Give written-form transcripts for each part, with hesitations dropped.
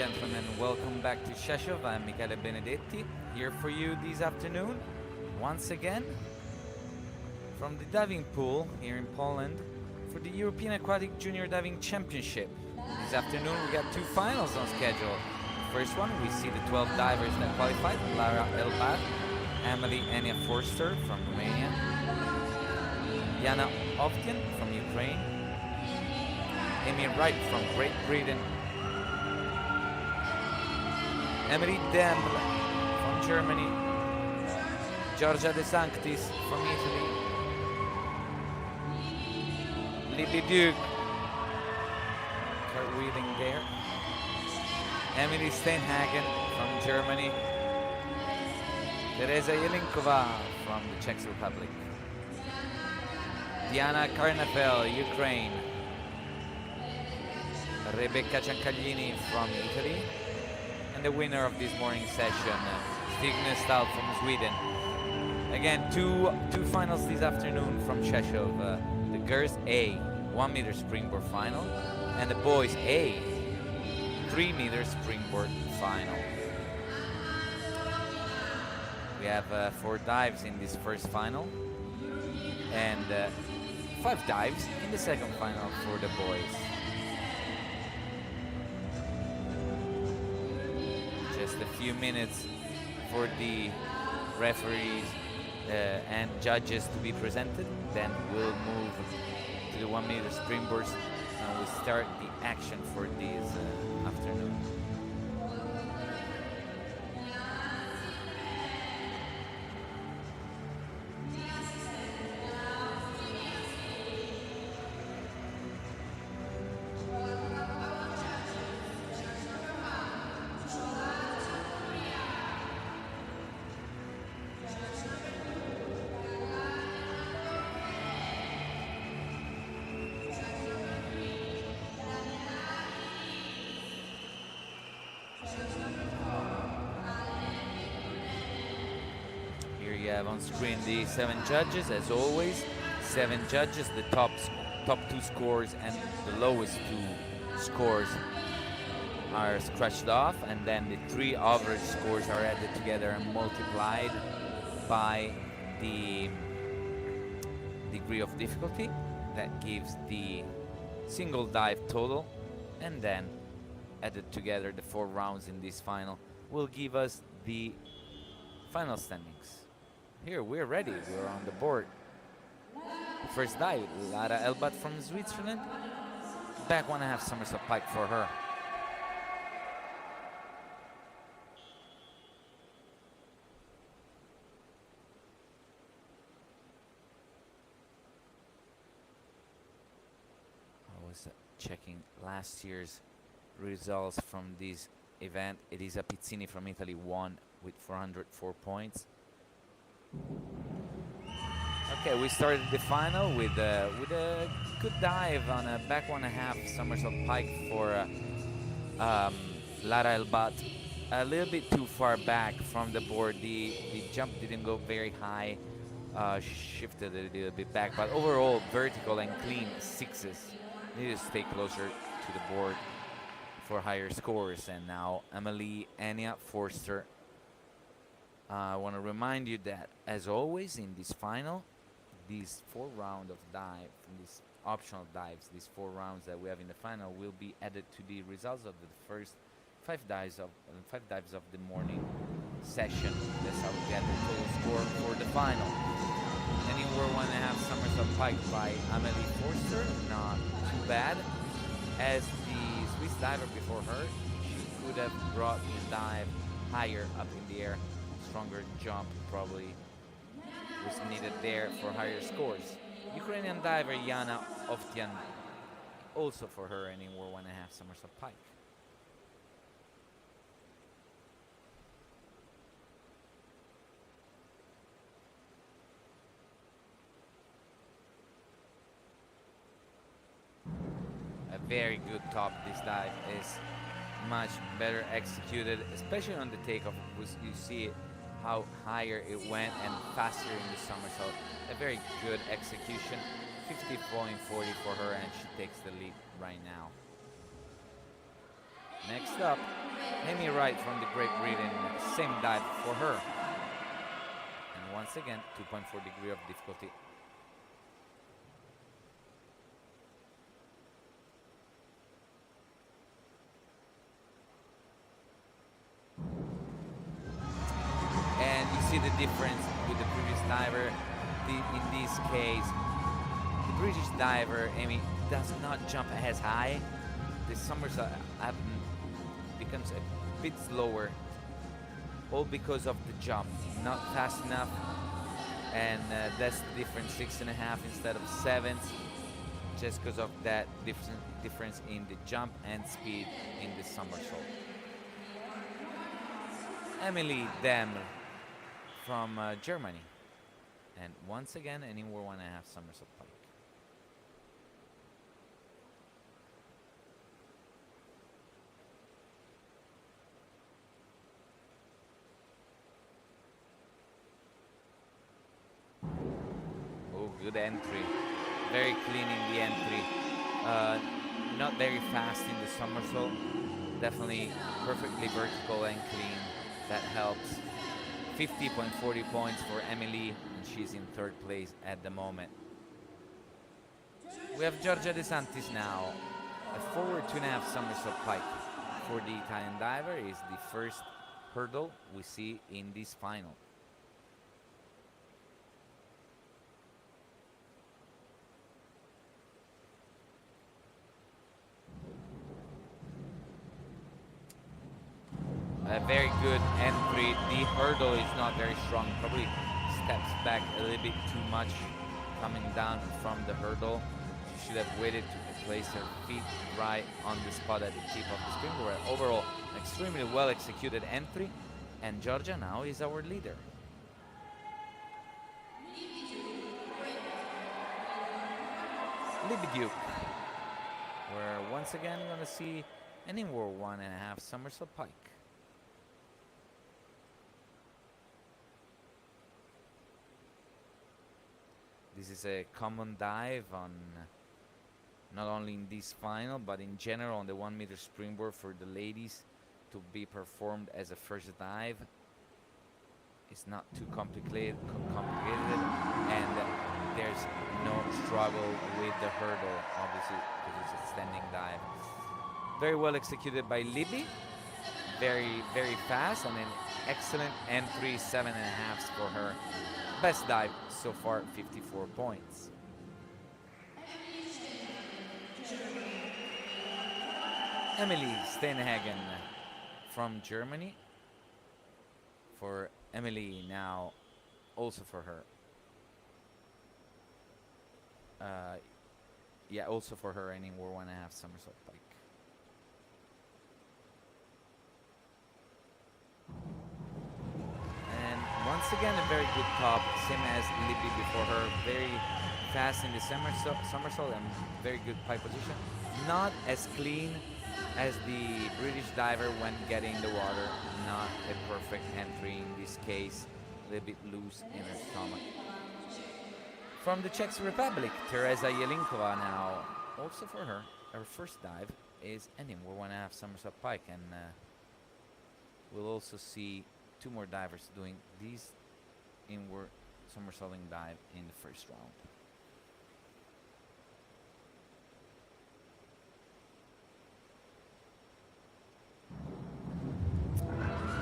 gentlemen, welcome back to Rzeszów. I'm Michele Benedetti, here for you this afternoon, once again, from the diving pool here in Poland for the European Aquatic Junior Diving Championship. This afternoon we got two finals on schedule. First one, we see the 12 divers that qualified, Lara Elbad, Emily Enia Forster from Romania, Jana Ovtyan from Ukraine, Amy Wright from Great Britain, Emily Demble from Germany, Georgia De Sanctis from Italy, Libby Duke, cartwheeling there, Emily Steinhagen from Germany, Teresa Jelinkova from the Czech Republic, Diana Karnafel, Ukraine, Rebecca Ciancaglini from Italy, and the winner of this morning session, Stigne Stahl from Sweden. Again, two finals this afternoon from Rzeszów. The girls A 1 meter springboard final, and the boys A 3 meter springboard final. We have 4 dives in this first final, and 5 dives in the second final for the boys. Just a few minutes for the referees and judges to be presented, then we'll move to the 1 meter springboards and we'll start the action for this afternoon. You have on screen the 7 judges, as always. 7 judges, the top 2 scores and the lowest 2 scores are scratched off, and then the 3 average scores are added together and multiplied by the degree of difficulty. That gives the single dive total, and then added together the 4 rounds in this final will give us the final standings. Here, we're ready, we're on the board. First dive, Lara Elbad from Switzerland. Back 1.5 somersault pike for her. I was checking last year's results from this event. Elisa Pizzini from Italy won with 404 points. Okay, we started the final with a good dive on a back 1.5 somersault pike for Lara Elbat. A little bit too far back from the board. The jump didn't go very high. Shifted a little bit back, but overall vertical and clean 6s. Need to stay closer to the board for higher scores. And now Emily Enia Forster. I want to remind you that, as always, in this final, these 4 rounds of dive, these optional dives, these 4 rounds that we have in the final, will be added to the results of the first 5 dives of the morning session. That's how we get the total score for the final. Anywhere 1.5 somersault pike by Amelie Forster, not too bad. As the Swiss diver before her, she could have brought the dive higher up in the air. Stronger jump probably was needed there for higher scores. Ukrainian diver Jana Ovtyan, also for her anywhere 1.5 somersault pike. A very good top. This dive is much better executed, especially on the takeoff. You see how higher it went and faster in the somersault. A very good execution. 50.40 for her, and she takes the lead right now. Next up, Amy Wright from the Great Britain, same dive for her. And once again, 2.4 degree of difficulty. And you see the difference with the previous diver. In this case, the British diver, Amy, does not jump as high. The somersault becomes a bit slower, all because of the jump, not fast enough, and that's the difference, 6.5 instead of 7, just because of that difference in the jump and speed in the somersault. Emily Deml from Germany, and once again an inward 1.5 somersault pike. Good entry, very clean in the entry, not very fast in the somersault, definitely perfectly vertical and clean. That helps. 50.40 points for Emily, and she's in 3rd place at the moment. We have Giorgia De Santis now, a forward 2.5 somersault pike for the Italian diver. Is the first hurdle we see in this final. A very good entry. The hurdle is not very strong, probably steps back a little bit too much coming down from the hurdle. She should have waited to place her feet right on the spot at the tip of the springboard. Overall, extremely well executed entry, and Georgia now is our leader. Libby Duke, where once again we're going to see an inward 1.5 somersault pike. This is a common dive on not only in this final but in general on the 1 meter springboard for the ladies to be performed as a first dive. It's not too complicated, and there's no struggle with the hurdle, obviously, because it's a standing dive. Very well executed by Libby. Very, very fast, and an excellent entry, 7.5 for her. Best dive so far, 54 points. Emily Steinhagen from Germany. For Emily now, also for her. Yeah, also for her, an inward 1.5 somersault pike. And once again, a very good top, same as Libby before her. Very fast in the somersault and very good pike position. Not as clean as the British diver when getting the water. Not a perfect entry in this case. A little bit loose in her stomach. From the Czech Republic, Teresa Jelinkova now. Also for her, her first dive is an inward 1.5 somersault pike, and we'll also see 2 more divers doing this inward somersaulting dive in the first round.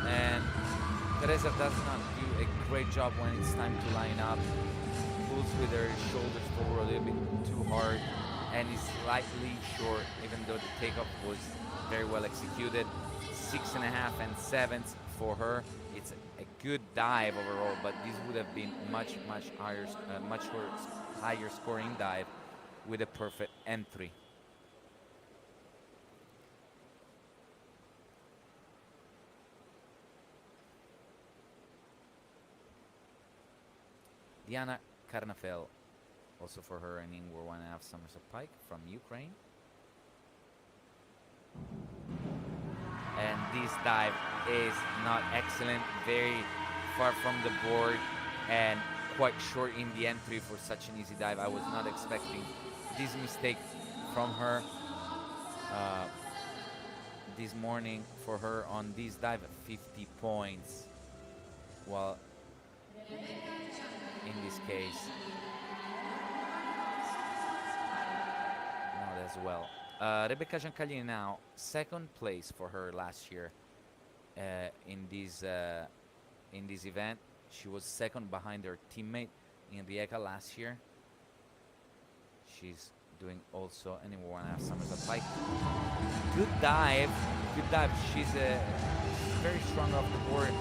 And Teresa does not do a great job when it's time to line up. Pulls with her shoulders forward a little bit too hard and is slightly short, even though the takeoff was very well executed. 6.5 and 7 for her. It's a good dive overall, but this would have been much higher scoring dive with a perfect entry. Diana Karnafel, also for her an inward 1.5 somersault pike from Ukraine. And this dive is not excellent, very far from the board and quite short in the entry for such an easy dive. I was not expecting this mistake from her. this morning for her on this dive, 50 points. Well, in this case, not as well. Rebecca Giancaglini now, second place for her last year in this event. She was second behind her teammate in Rijeka last year. She's doing also anymore 1.5 summers of pike. Good dive, good dive. She's very strong off the board.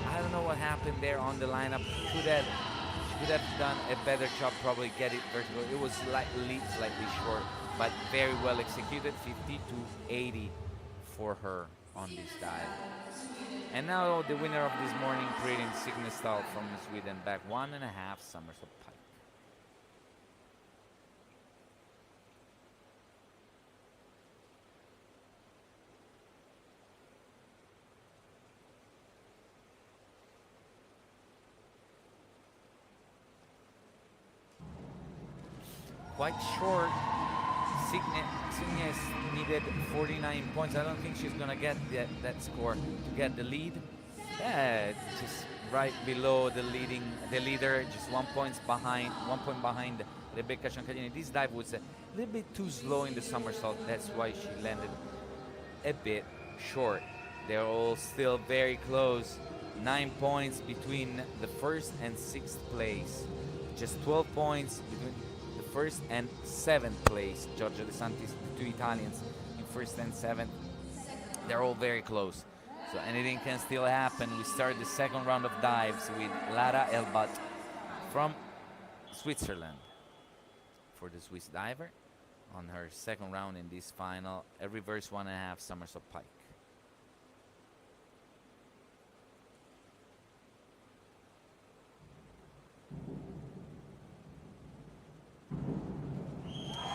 I don't know what happened there on the lineup. Should have done a better job, probably get it vertical. It was slightly short, but very well executed. 50 to 80 for her on this dive. And now the winner of this morning, Brilliant Signestal from Sweden, back 1.5 summers of pike. Quite short. Signes needed 49 points. I don't think she's gonna get that score to get the lead. Yeah, just right below the leader, just 1 point behind Rebecca Giancaglini. This dive was a little bit too slow in the somersault. That's why she landed a bit short. They're all still very close. 9 points between the first and sixth place. Just 12 points between first and seventh place. Giorgio De Santis, the two Italians in first and seventh. They're all very close. So anything can still happen. We start the second round of dives with Lara Elbat from Switzerland. For the Swiss diver on her second round in this final, a reverse 1.5 somersault pike.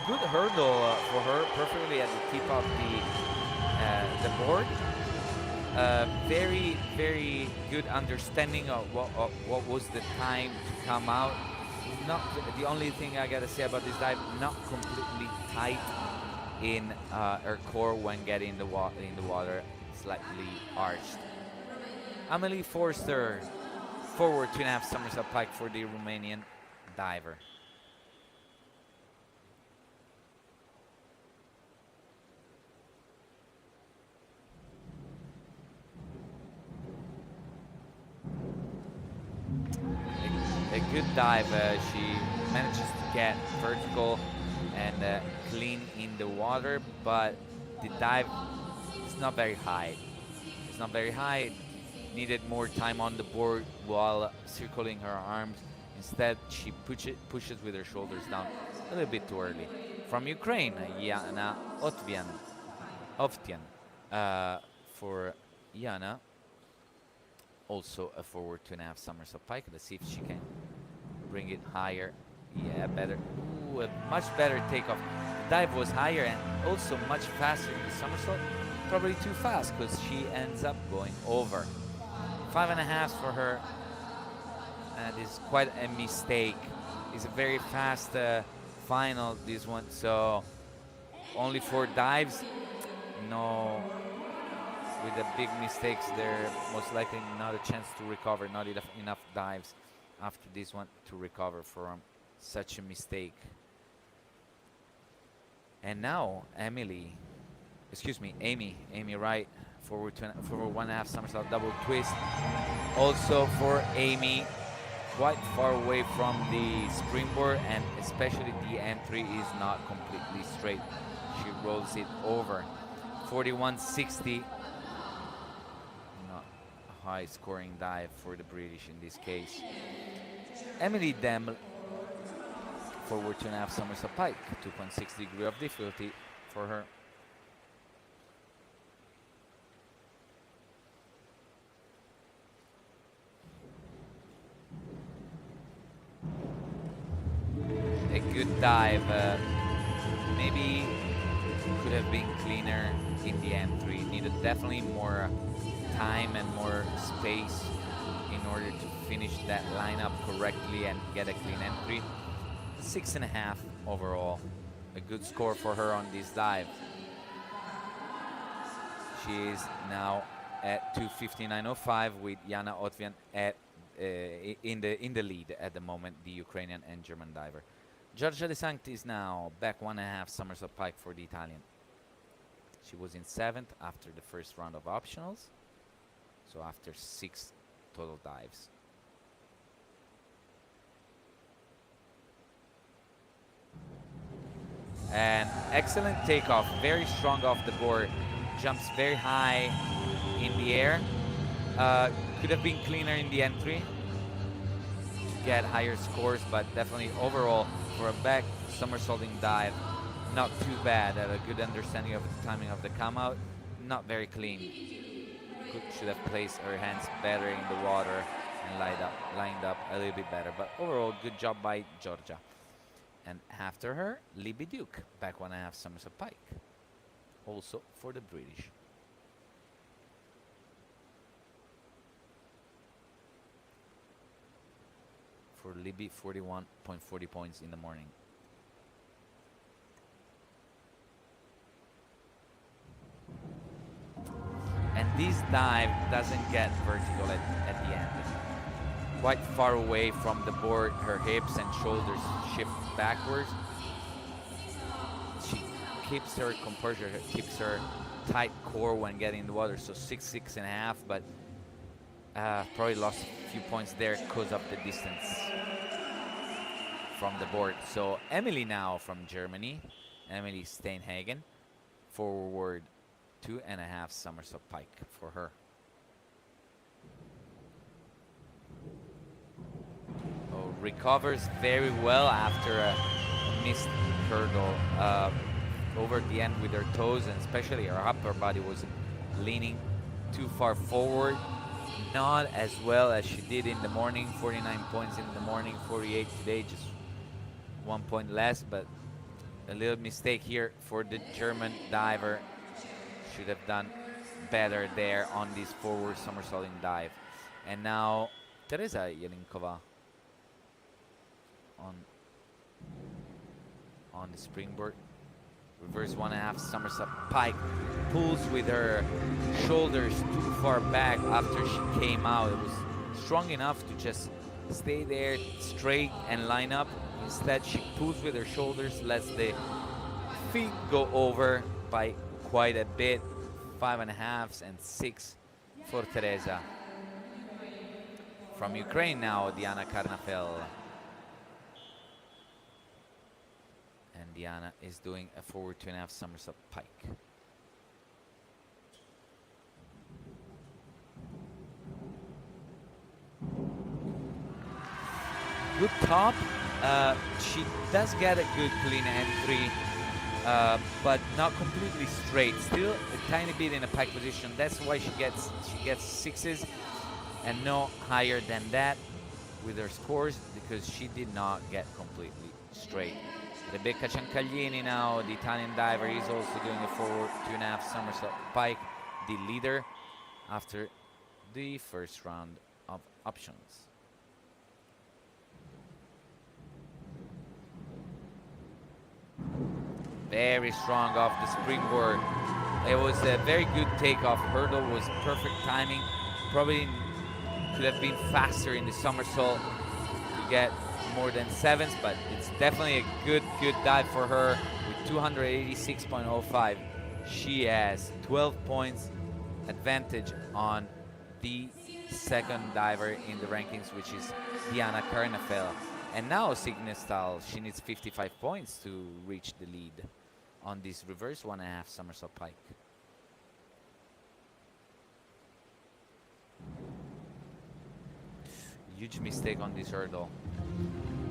Good hurdle for her, perfectly at the tip of the board. Very, very good understanding of what was the time to come out. Not the only thing I gotta say about this dive, not completely tight in her core when getting in the water, slightly arched. Amelie Forster, forward 2.5 somersault pike for the Romanian diver. A good dive. She manages to get vertical and clean in the water, but the dive is not very high. It's not very high. Needed more time on the board while circling her arms. Instead, she pushes with her shoulders down a little bit too early. From Ukraine, Yana Ovtyan for Yana. Also a forward 2.5 somersault pike. Let's see if she can bring it higher. Yeah, better. Ooh, a much better takeoff. The dive was higher and also much faster in the somersault. Probably too fast because she ends up going over. 5.5 for her. And it's quite a mistake. It's a very fast final, this one. So only 4 dives. No. With the big mistakes, there most likely not a chance to recover, not enough dives after this one to recover from such a mistake. And now Amy Wright, forward 1.5 somersault double twist. Also for Amy, quite far away from the springboard, and especially the entry is not completely straight. She rolls it over. 41.60. High scoring dive for the British in this case. Emily Deml, forward 2.5 somersault pike, 2.6 degree of difficulty for her. A good dive, maybe could have been cleaner in the entry. Needed definitely more time and more space in order to finish that lineup correctly and get a clean entry. 6.5 overall. A good score for her on this dive. She is now at 2:59.05 with Jana Otvian at in the lead at the moment, the Ukrainian and German diver. Giorgia De Sancti is now back 1.5 somersault pike for the Italian. She was in 7th after the first round of optionals, so after 6 total dives. And excellent takeoff, very strong off the board, jumps very high in the air. Could have been cleaner in the entry to get higher scores, but definitely overall for a back somersaulting dive, not too bad. Had a good understanding of the timing of the come out, not very clean. Should have placed her hands better in the water and lined up a little bit better, but overall good job by Giorgia. And after her, Libby Duke, back 1.5 somersault pike, also for the British. For Libby, 41.40 points in the morning. And this dive doesn't get vertical at the end. Quite far away from the board, her hips and shoulders shift backwards. She keeps her composure, keeps her tight core when getting in the water, so 6.5, but probably lost a few points there because of the distance from the board. So Emily now from Germany, Emily Steinhagen, forward 2.5 somersault pike for her. Oh, recovers very well after a missed hurdle over the end with her toes, and especially her upper body was leaning too far forward. Not as well as she did in the morning, 49 points in the morning, 48 today, just 1 point less, but a little mistake here for the German diver. Should have done better there on this forward somersaulting dive. And now Teresa Jelinkova on the springboard. Reverse 1.5 somersault pike, pulls with her shoulders too far back after she came out. It was strong enough to just stay there straight and line up. Instead, she pulls with her shoulders, lets the feet go over by quite a bit. 5.5 and 6 for Teresa. From Ukraine now, Diana Karnafel. And Diana is doing a forward 2.5 somersault pike. Good top. She does get a good clean entry, but not completely straight. Still a tiny bit in a pike position. That's why she gets 6s and no higher than that with her scores, because she did not get completely straight. Rebecca Ciancaglini now, the Italian diver, is also doing a forward 2.5 somersault pike, the leader after the first round of options. Very strong off the springboard. It was a very good takeoff. Hurdle was perfect timing. Probably could have been faster in the somersault to get more than 7s, but it's definitely a good dive for her with 286.05. She has 12 points advantage on the second diver in the rankings, which is Diana Karnafel. And now Signe Stahl, she needs 55 points to reach the lead on this reverse 1.5 somersault pike. Huge mistake on this hurdle.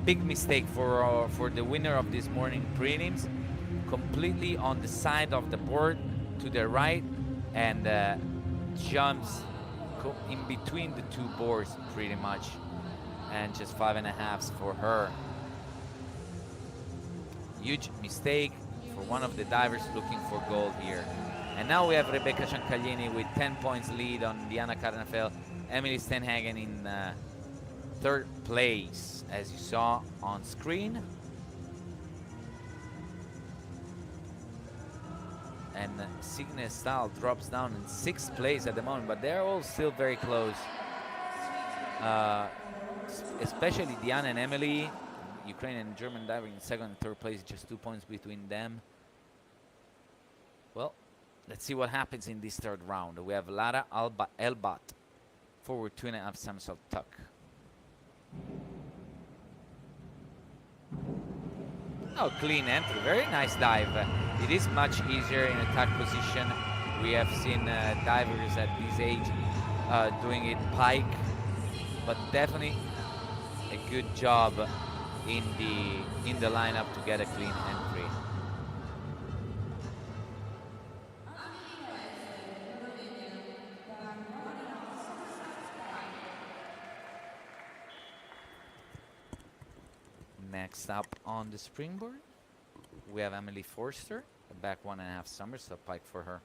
Big mistake for the winner of this morning prelims. Completely on the side of the board to the right, and jumps in between the two boards pretty much, and just 5.5s for her. Huge mistake for one of the divers looking for gold here. And now we have Rebecca Ciancaglini with 10 points lead on Diana Karnafel. Emily Steinhagen in third place, as you saw on screen. and Signe Stahl drops down in 6th place at the moment, but they're all still very close. Especially Diana and Emily, Ukrainian and German diver in 2nd and 3rd place, just 2 points between them. Well, let's see what happens in this 3rd round. We have Lara Elbat, forward 2.5 somersault tuck. Oh, clean entry, very nice dive. It is much easier in a tuck position. We have seen divers at this age doing it pike, but definitely a good job in the lineup to get a clean entry. Next up on the springboard, we have Emily Forster, a back 1.5 somersault pike for her.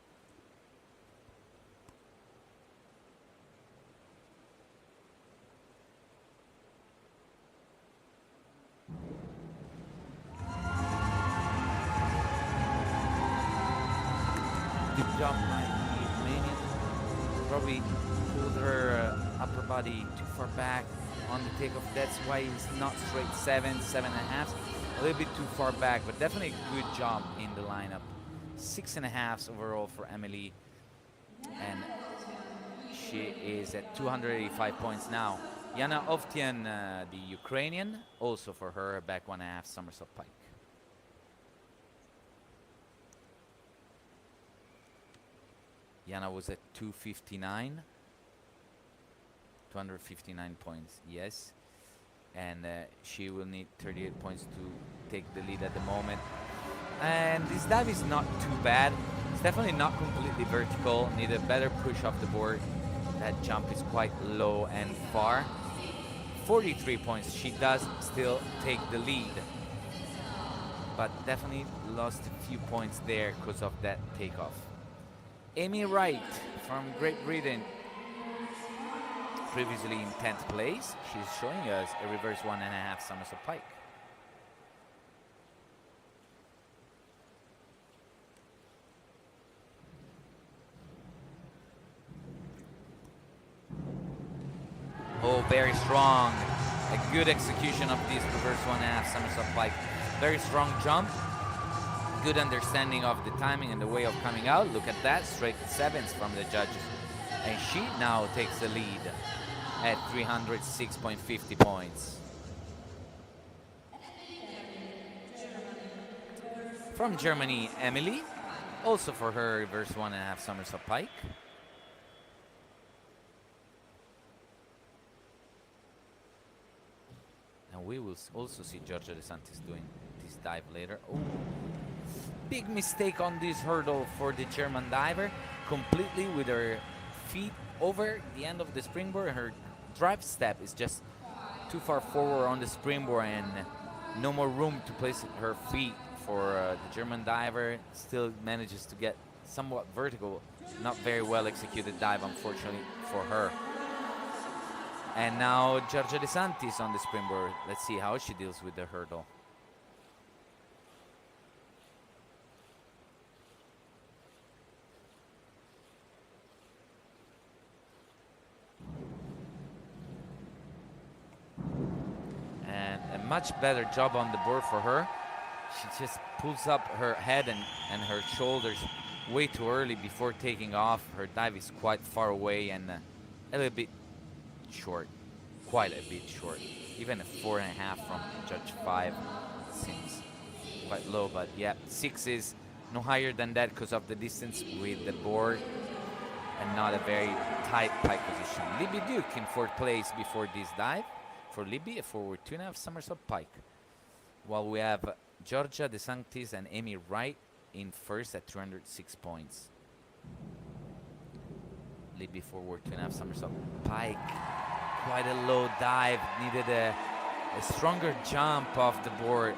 Good job by the Romanian. Probably pulled her upper body too far back on the takeoff. That's why it's not straight 7.5. A little bit too far back, but definitely a good job in the lineup. 6.5 overall for Emily, and she is at 285 points now. Yana Ovtian, the Ukrainian, also for her a back 1.5 somersault pike. Yana was at 259. 259 points, yes. And she will need 38 points to take the lead at the moment. And this dive is not too bad. It's definitely not completely vertical. Need a better push off the board. That jump is quite low and far. 43 points. She does still take the lead, but definitely lost a few points there because of that takeoff. Amy Wright from Great Britain, previously in 10th place. She's showing us a reverse 1.5 somersault pike. Oh, very strong. A good execution of this reverse 1.5 somersault pike. Very strong jump. Good understanding of the timing and the way of coming out. Look at that, straight 7s from the judges. And she now takes the lead at 306.50 points. From Germany, Emily, also for her reverse 1.5 somersault pike. And we will also see Giorgia De Santis doing this dive later. Oh, big mistake on this hurdle for the German diver, completely with her feet over the end of the springboard. Her drive step is just too far forward on the springboard and no more room to place her feet for the German diver. Still manages to get somewhat vertical. Not very well executed dive, unfortunately, for her. And now Giorgia De Santis on the springboard. Let's see how she deals with the hurdle. Much better job on the board for her. She just pulls up her head and her shoulders way too early before taking off. Her dive is quite far away and a little bit short, quite a bit short. Even a 4.5 from Judge 5 seems quite low, but yeah, 6 is no higher than that because of the distance with the board and not a very tight pike position. Libby Duke in 4th place before this dive. For Libby, a forward 2.5 somersault pike. While we have Giorgia De Santis and Amy Wright in 1st at 206 points. Libby forward 2.5 somersault pike. Quite a low dive. Needed a stronger jump off the board.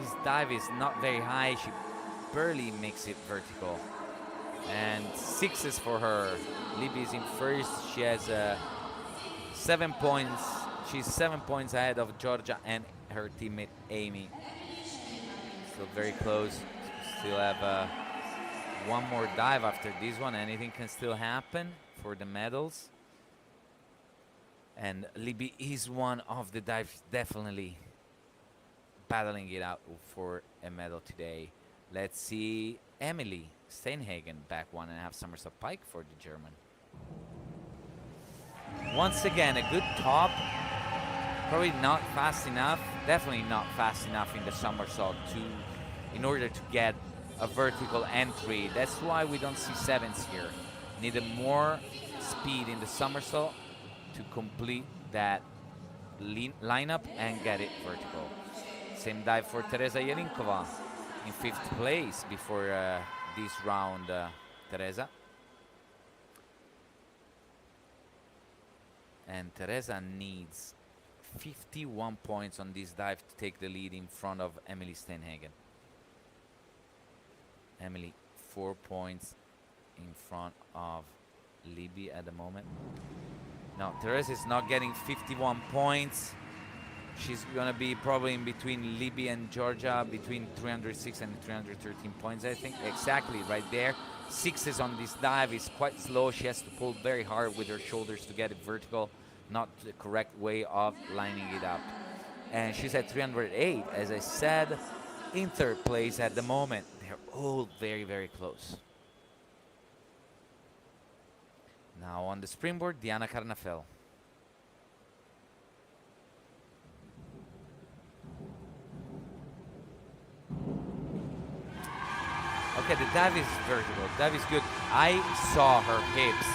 This dive is not very high. She barely makes it vertical. And 6s for her. Libby is in 1st. She has 7 points. She's 7 points ahead of Giorgia and her teammate Amy. Still very close. Still have one more dive after this one. Anything can still happen for the medals. And Libby is one of the dives definitely battling it out for a medal today. Let's see Emily Steinhagen back 1.5 somersault pike for the German. Once again, a good top. Probably not fast enough. Definitely not fast enough in the somersault in order to get a vertical entry. That's why we don't see sevens here. Needed more speed in the somersault to complete that lineup and get it vertical. Same dive for Teresa Jelinkova in 5th place before this round, Teresa. And Teresa needs 51 points on this dive to take the lead in front of Emily Steinhagen. Emily 4 points in front of Libby at the moment. No, Teresa is not getting 51 points. She's gonna be probably in between Libby and Georgia, between 306 and 313 points, I think. Exactly, right there. 6s on this dive is quite slow. She has to pull very hard with her shoulders to get it vertical. Not the correct way of lining it up. And she's at 308, as I said, in 3rd place at the moment. They're all very, very close. Now on the springboard, Diana Carnafel. Okay, the dive is vertical. Dive is good. I saw her hips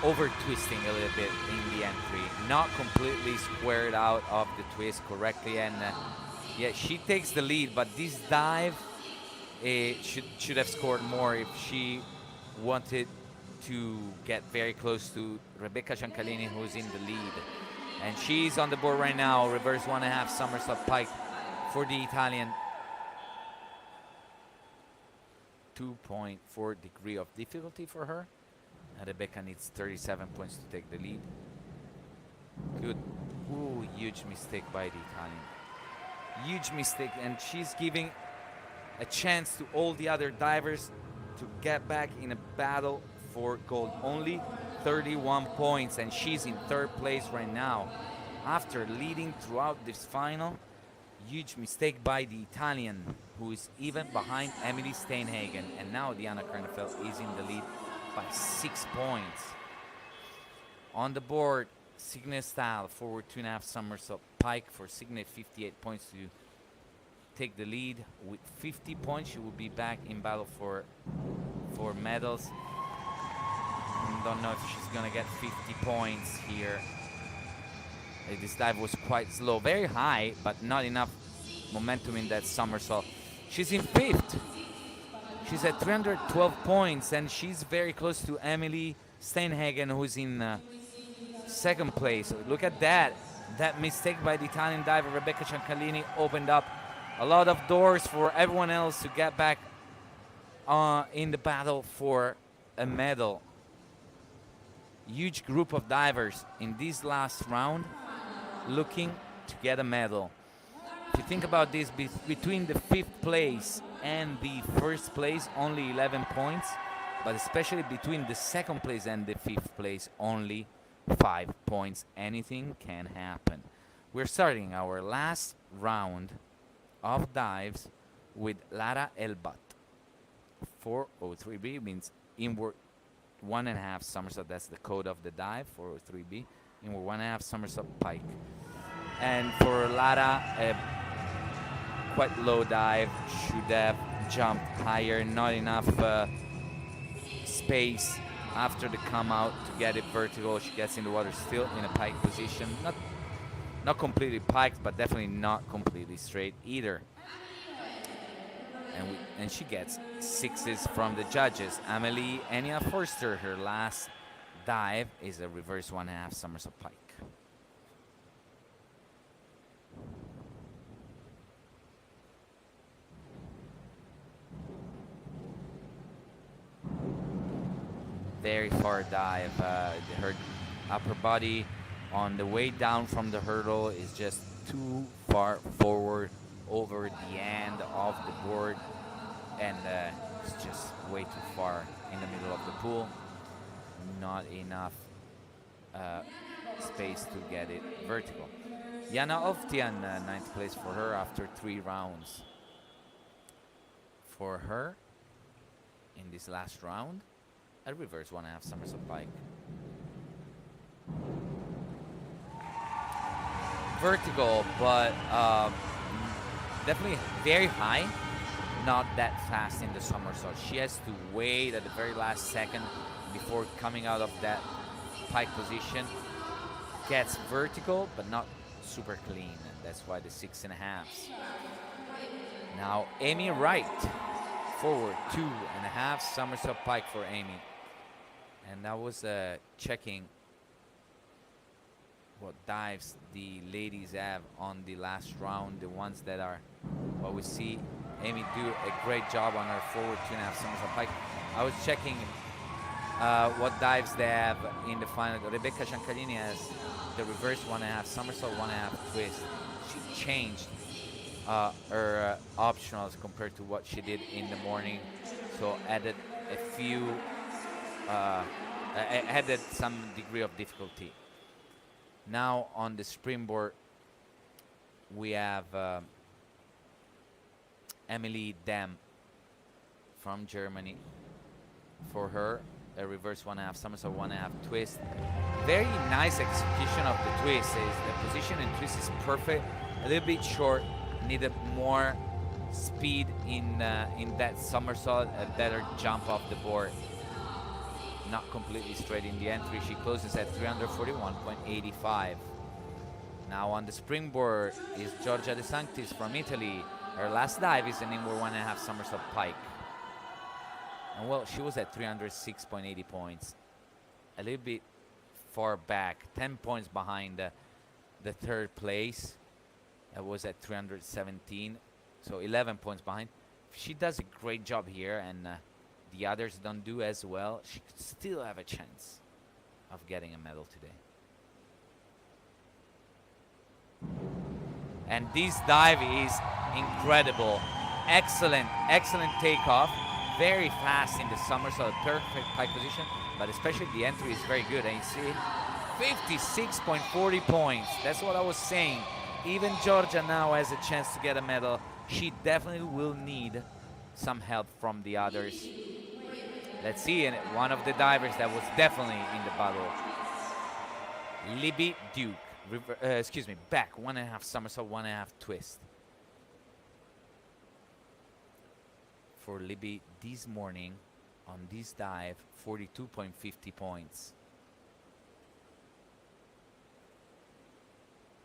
over twisting a little bit in the entry, not completely squared out of the twist correctly, and yeah, she takes the lead. But this dive should have scored more if she wanted to get very close to Rebecca Giancalini, who's in the lead, and she's on the board right now. Reverse 1.5 somersault pike for the Italian. 2.4 degree of difficulty for her. And Rebecca needs 37 points to take the lead. Good. Ooh, huge mistake by the Italian. Huge mistake, and she's giving a chance to all the other divers to get back in a battle for gold. Only 31 points, and she's in 3rd place right now. After leading throughout this final, huge mistake by the Italian, who is even behind Emily Steinhagen. And now Diana Carnafel is in the lead by 6 points. On the board, Signe Stahl, forward 2.5 somersault pike for Signe, 58 points to take the lead. With 50 points, she will be back in battle for medals. Don't know if she's gonna get 50 points here. This dive was quite slow, very high, but not enough momentum in that somersault. She's in 5th. She's at 312 points, and she's very close to Emily Steinhagen, who's in 2nd place. Look at that. That mistake by the Italian diver Rebecca Giancalini opened up a lot of doors for everyone else to get back in the battle for a medal. Huge group of divers in this last round looking to get a medal. If you think about this, between the 5th place and the 1st place, only 11 points, but especially between the 2nd place and the 5th place, only 5 points. Anything can happen. We're starting our last round of dives with Lara Elbat. 403B means inward 1.5 somersault. That's the code of the dive, 403B. Inward 1.5 somersault pike. And for Lara, a quite low dive, should have jumped higher, not enough space after the come out to get it vertical. She gets in the water still in a pike position. Not completely piked, but definitely not completely straight either. And she gets 6s from the judges. Amelie Enya Forster, her last dive is a reverse 1.5 somersault pike. Very far dive. Her upper body on the way down from the hurdle is just too far forward over the end of the board, and It's just way too far in the middle of the pool. Not enough space to get it vertical. Jana Ovtian, ninth place for her after 3 rounds. For her, in this last round, a reverse 1.5 somersault pike. Vertical, but definitely very high. Not that fast in the somersault. She has to wait at the very last second before coming out of that pike position. Gets vertical, but not super clean, and that's why the 6.5s. Now Amy Wright, forward 2.5 somersault pike for Amy. And that was checking what dives the ladies have on the last round, the ones that are what we see. Amy do a great job on her forward 2.5 somersault pike. I was checking what dives they have in the final. Rebecca Ciancalini has the reverse 1.5 somersault, 1.5 twist. She changed her optionals compared to what she did in the morning, so added a few, added some degree of difficulty. Now on the springboard, we have Emily Dam from Germany. For her, a reverse 1.5 somersault, 1.5 twist. Very nice execution of the twist. The position and twist is perfect. A little bit short. Needed more speed in that somersault. A better jump off the board. Not completely straight in the entry. She closes at 341.85. Now on the springboard is Giorgia De Sanctis from Italy. Her last dive is an inward 1.5 somersault pike. And well, she was at 306.80 points. A little bit far back, 10 points behind the third place. That was at 317, so 11 points behind. She does a great job here, and the others don't do as well. She could still have a chance of getting a medal today. And this dive is incredible. Excellent, excellent takeoff. Very fast in the somersault, perfect pike position, but especially the entry is very good. And you see, 56.40 points. That's what I was saying. Even Georgia now has a chance to get a medal. She definitely will need some help from the others. Let's see, and one of the divers that was definitely in the battle. Libby Duke, back 1.5 somersault, 1.5 twist. For Libby this morning on this dive, 42.50 points.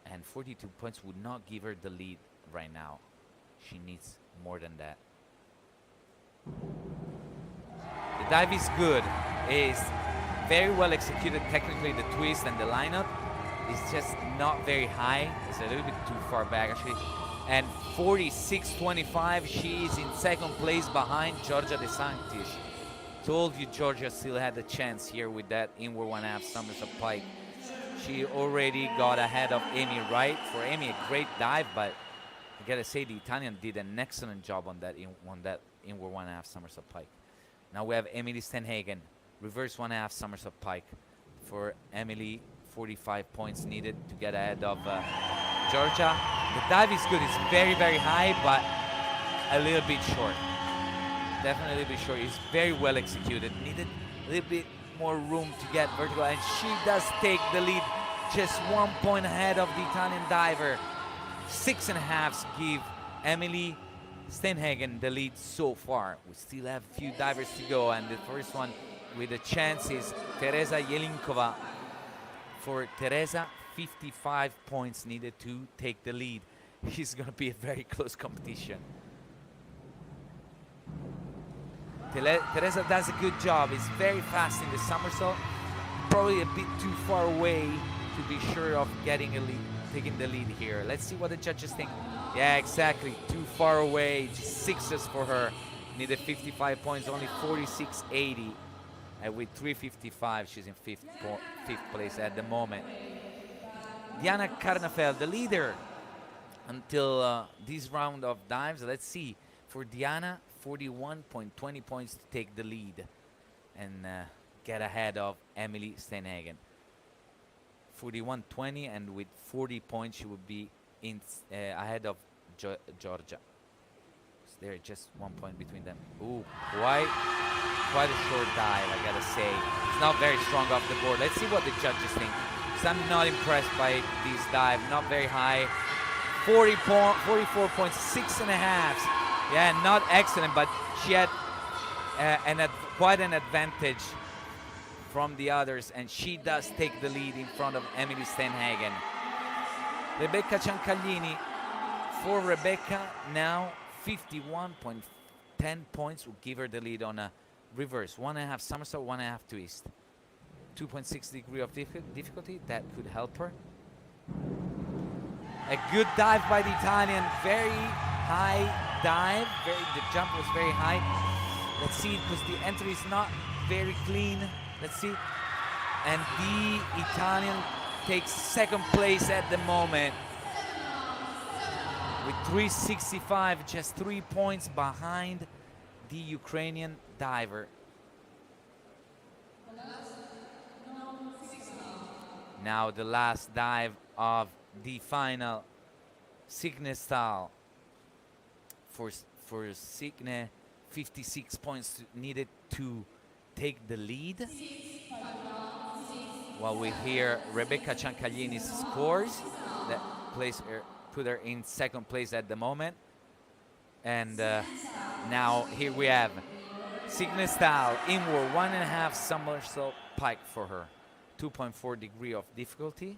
And 42 points would not give her the lead right now. She needs more than that. The dive is good. It's very well executed technically. The twist and the lineup is just not very high. It's a little bit too far back actually. And 46.25, she is in second place behind Giorgia De Sanctis. Told you Georgia still had a chance here with that inward 1.5 somersault pike. She already got ahead of Amy Wright. For Amy, a great dive, but I gotta say the Italian did an excellent job on that inward 1.5 somersault pike. Now we have Emily Stenhagen, reverse 1.5 somersault pike. For Emily, 45 points needed to get ahead of Georgia. The dive is good. It's very, very high, but a little bit short. Definitely a little bit short. It's very well executed. Needed a little bit more room to get vertical, and she does take the lead, just 1 point ahead of the Italian diver. 6.5s give Emily Stenhagen the lead so far. We still have a few divers to go, and the first one with a chance is Teresa Jelinkova. For Teresa, 55 points needed to take the lead. It's going to be a very close competition. Teresa does a good job. It's very fast in the somersault. Probably a bit too far away to be sure of getting a lead, taking the lead here. Let's see what the judges think. Yeah, exactly. Too far away. Just 6s for her. Needed 55 points, only 46.80. And with 3.55, she's in fifth place at the moment. Diana Karnafel, the leader until this round of dives. Let's see. For Diana, 41.20 points to take the lead and get ahead of Emily Steinhagen. 41.20, and with 40 points, she would be ahead of Georgia. So there, just 1 point between them. Ooh, quite a short dive, I gotta say. It's not very strong off the board. Let's see what the judges think. So I'm not impressed by this dive. Not very high. 44 points, 6.5. Yeah, not excellent, but she had quite an advantage from the others, and she does take the lead in front of Emily Steinhagen. Rebecca Ciancaglini. For Rebecca, now 51.10 points will give her the lead on a reverse. 1.5 somersault, 1.5 twist. 2.6 degree of difficulty, that could help her. A good dive by the Italian, very high dive. The jump was very high. Let's see, because the entry is not very clean. Let's see. And the Italian takes second place at the moment with 365, just 3 points behind the Ukrainian diver. Now the last dive of the final. Signe Stahl. For Signe, 56 points needed to take the lead. While we hear Rebecca Ciancaglini's scores that put her in second place at the moment. And now here we have Signe Stahl, inward 1.5 somersault pike for her. 2.4 degree of difficulty.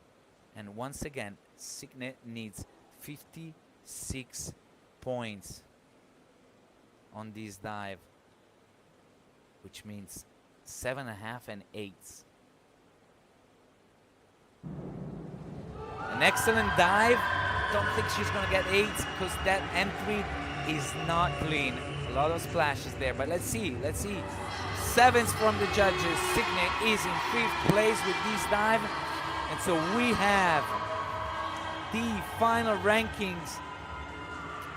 And once again, Signe needs 56 points on this dive, which means 7.5 and 8. An excellent dive. Don't think she's gonna get 8 because that entry is not clean. A lot of splashes there, but let's see. 7s from the judges. Signe is in 5th place with this dive. And so we have the final rankings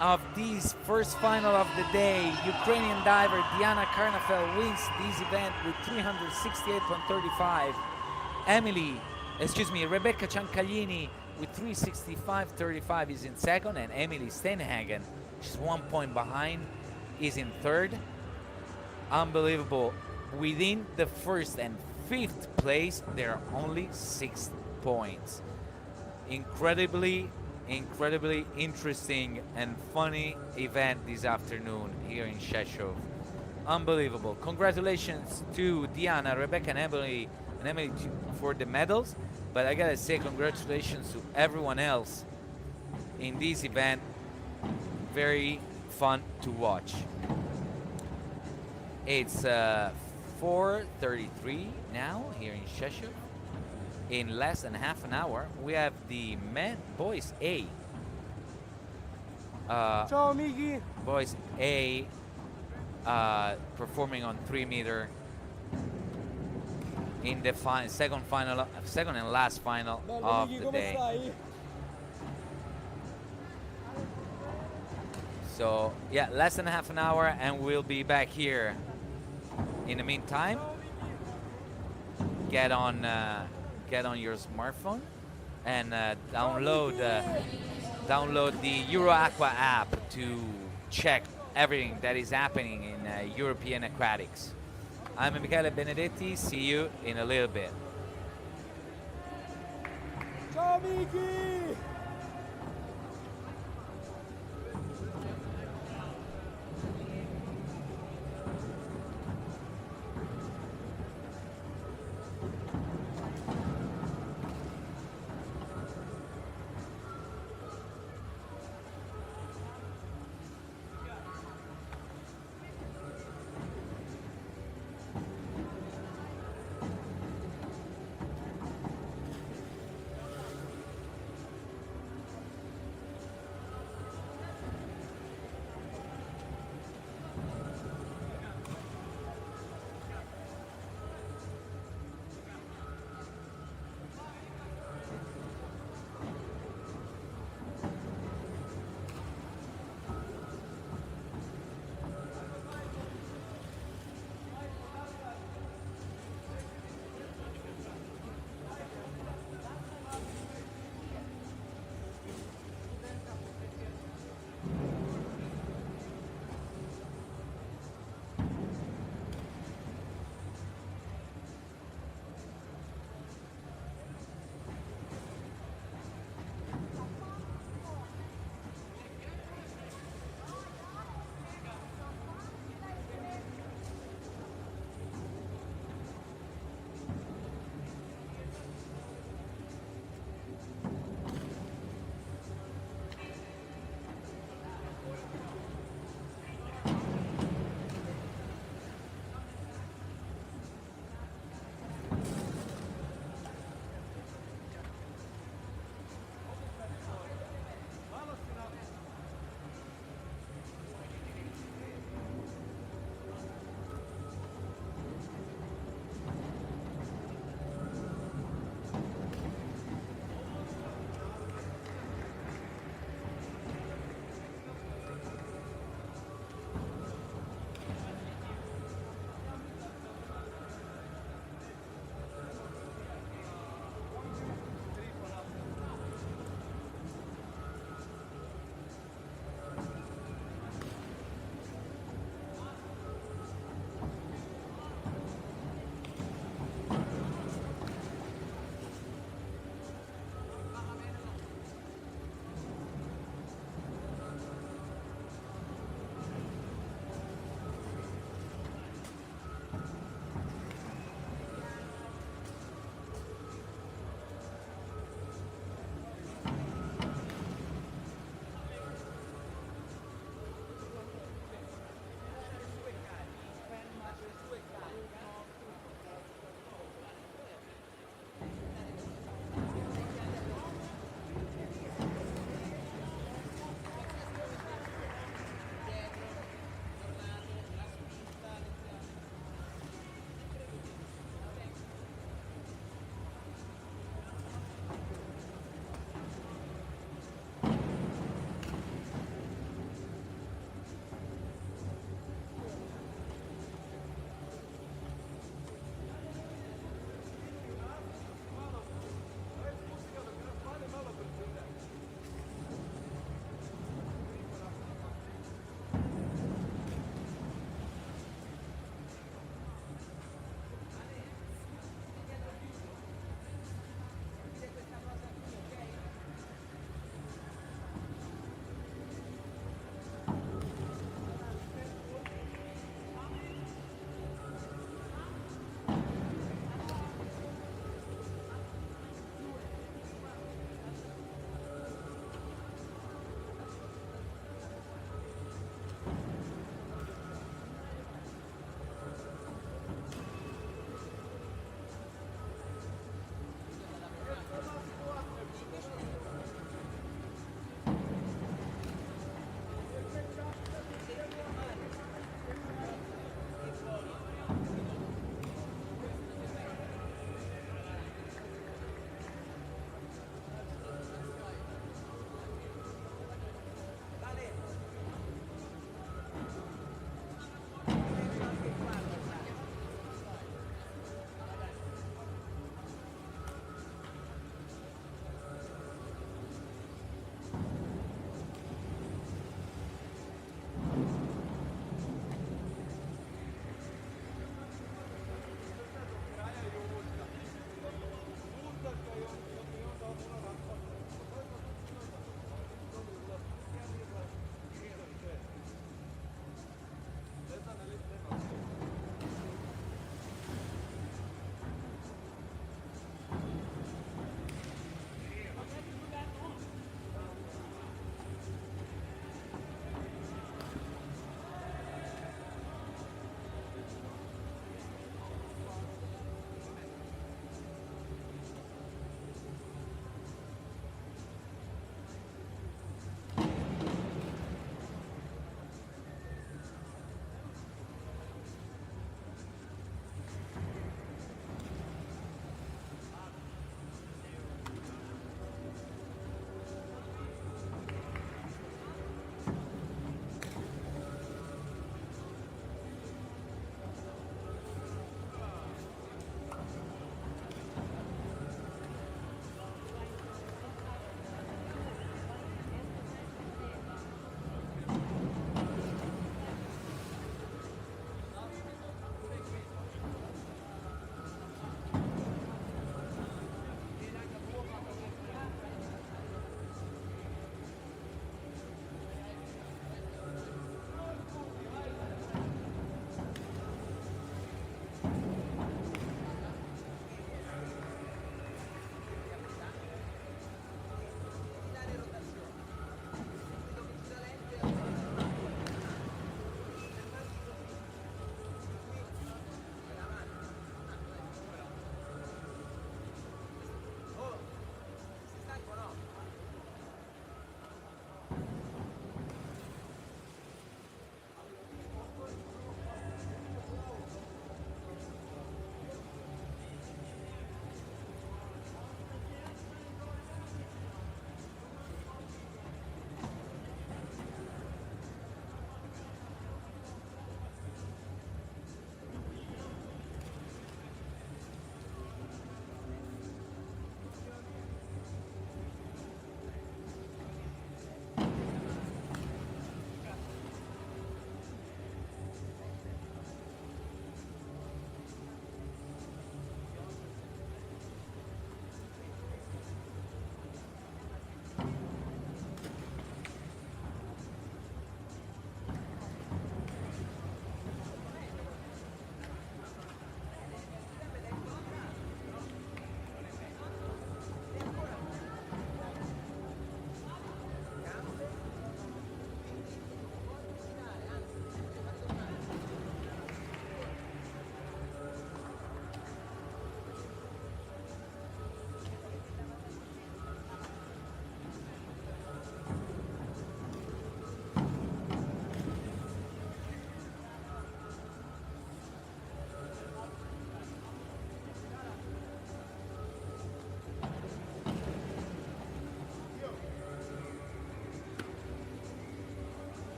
of this first final of the day. Ukrainian diver Diana Karnafel wins this event with 368.35. Rebecca Ciancaglini with 365.35 is in second, and Emily Steinhagen, she's 1 point behind, is in third. Unbelievable. Within the first and 5th place, there are only 6 points. Incredibly interesting and funny event this afternoon here in Rzeszów. Unbelievable. Congratulations to Diana, Rebecca, and Emily for the medals. But I gotta say congratulations to everyone else in this event. Very fun to watch. It's 4:33 now here in Rzeszów. In less than half an hour, we have the boys A. Ciao, Miki. Boys A performing on 3 meter in the second and last final of the day. So yeah, less than half an hour, and we'll be back here. In the meantime, get on your smartphone and download the EuroAqua app to check everything that is happening in European Aquatics. I'm Michele Benedetti. See you in a little bit. Ciao, Miki.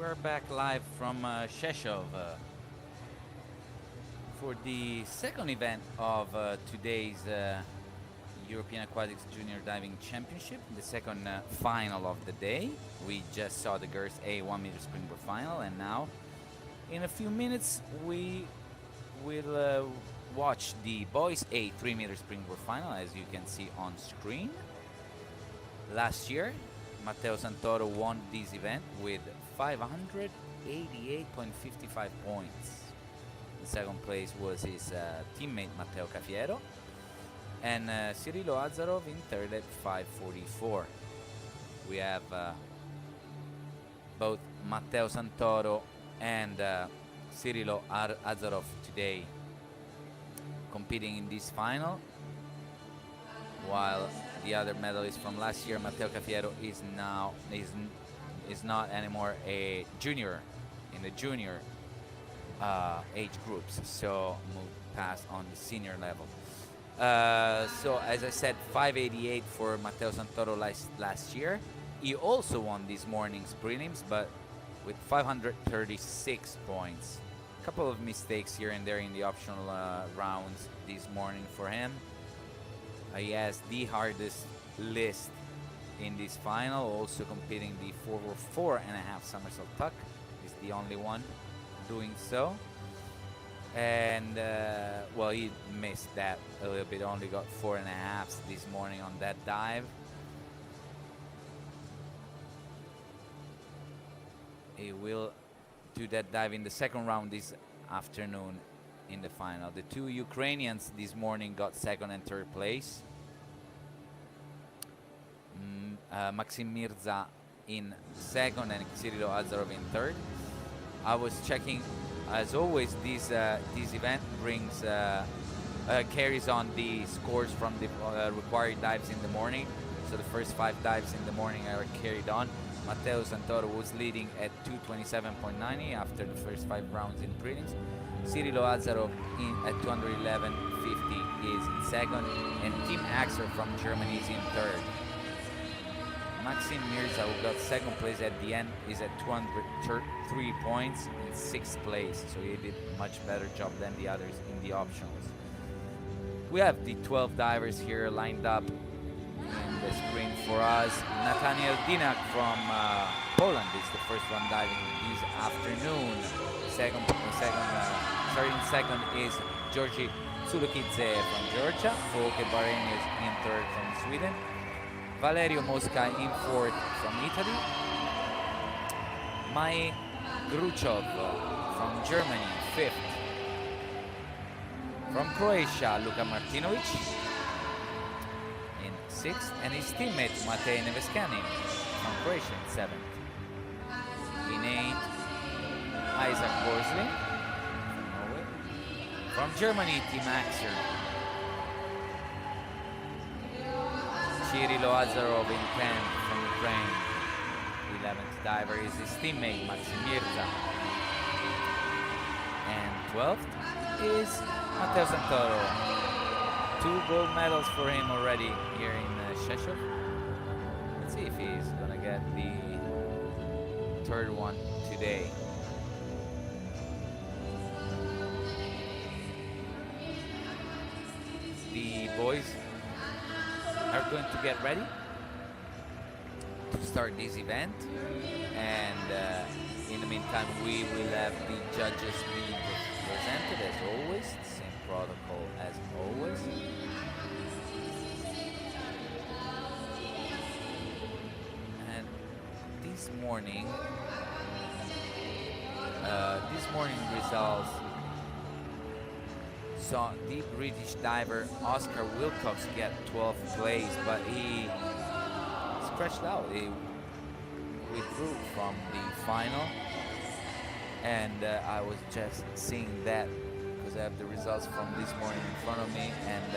we're back live from Rzeszów for the second event of today's European Aquatics Junior Diving Championship, the second final of the day. We just saw the girls A 1 meter springboard final, and now in a few minutes we will watch the boys A 3 meter springboard final, as you can see on screen. Last year, Matteo Santoro won this event with 588.55 points. In second place was his teammate Matteo Cafiero, and Cirilo Azarov in third at 544. We have both Matteo Santoro and Cirilo Azarov today competing in this final, while the other medalist from last year, Matteo Cafiero, is not anymore a junior in the junior age groups, so moved past on the senior level. So as I said, 588 for Matteo Santoro last year. He also won this morning's prelims, but with 536 points. A couple of mistakes here and there in the optional rounds this morning for him. He has the hardest list in this final, also competing the 4.5 somersault tuck. He's the only one doing so. And well, he missed that a little bit, only got 4.5s this morning on that dive. He will do that dive in the second round this afternoon in the final. The two Ukrainians this morning got second and third place. Maxim Mirza in second and Cirilo Azarov in third. I was checking, as always, this event brings carries on the scores from the required dives in the morning. So the first 5 dives in the morning are carried on. Matteo Santoro was leading at 227.90 after the first 5 rounds in prelims. Cirilo Azarov at 211.50 is in second, and Tim Axer from Germany is in third. Maxim Mirza, who got second place at the end, is at 203 points in 6th place, so he did a much better job than the others in the optionals. We have the 12 divers here lined up in the screen for us. Nathaniel Dinak from Poland is the first one diving this afternoon. Starting second is Georgi Sulukidze from Georgia. Folke Barenius in third from Sweden. Valerio Mosca in fourth from Italy. Mai Gruchov from Germany, fifth. From Croatia, Luka Martinovic in sixth, and his teammate Matej Neveskanin from Croatia in seventh. In eighth, Isaac Borsling from Norway. From Germany, Tim Axer. Cirilo Azarov in 10th from Ukraine. 11th diver is his teammate Maxim Mirza. And 12th is Matteo Santoro. 2 gold medals for him already here in Rzeszów. Let's see if he's gonna get the third one today. The boys are going to get ready to start this event, and in the meantime we will have the judges being presented as always, same protocol as always. And this morning results saw the British diver Oscar Wilcox get 12th place, but he scratched out. He withdrew from the final, and I was just seeing that because I have the results from this morning in front of me, and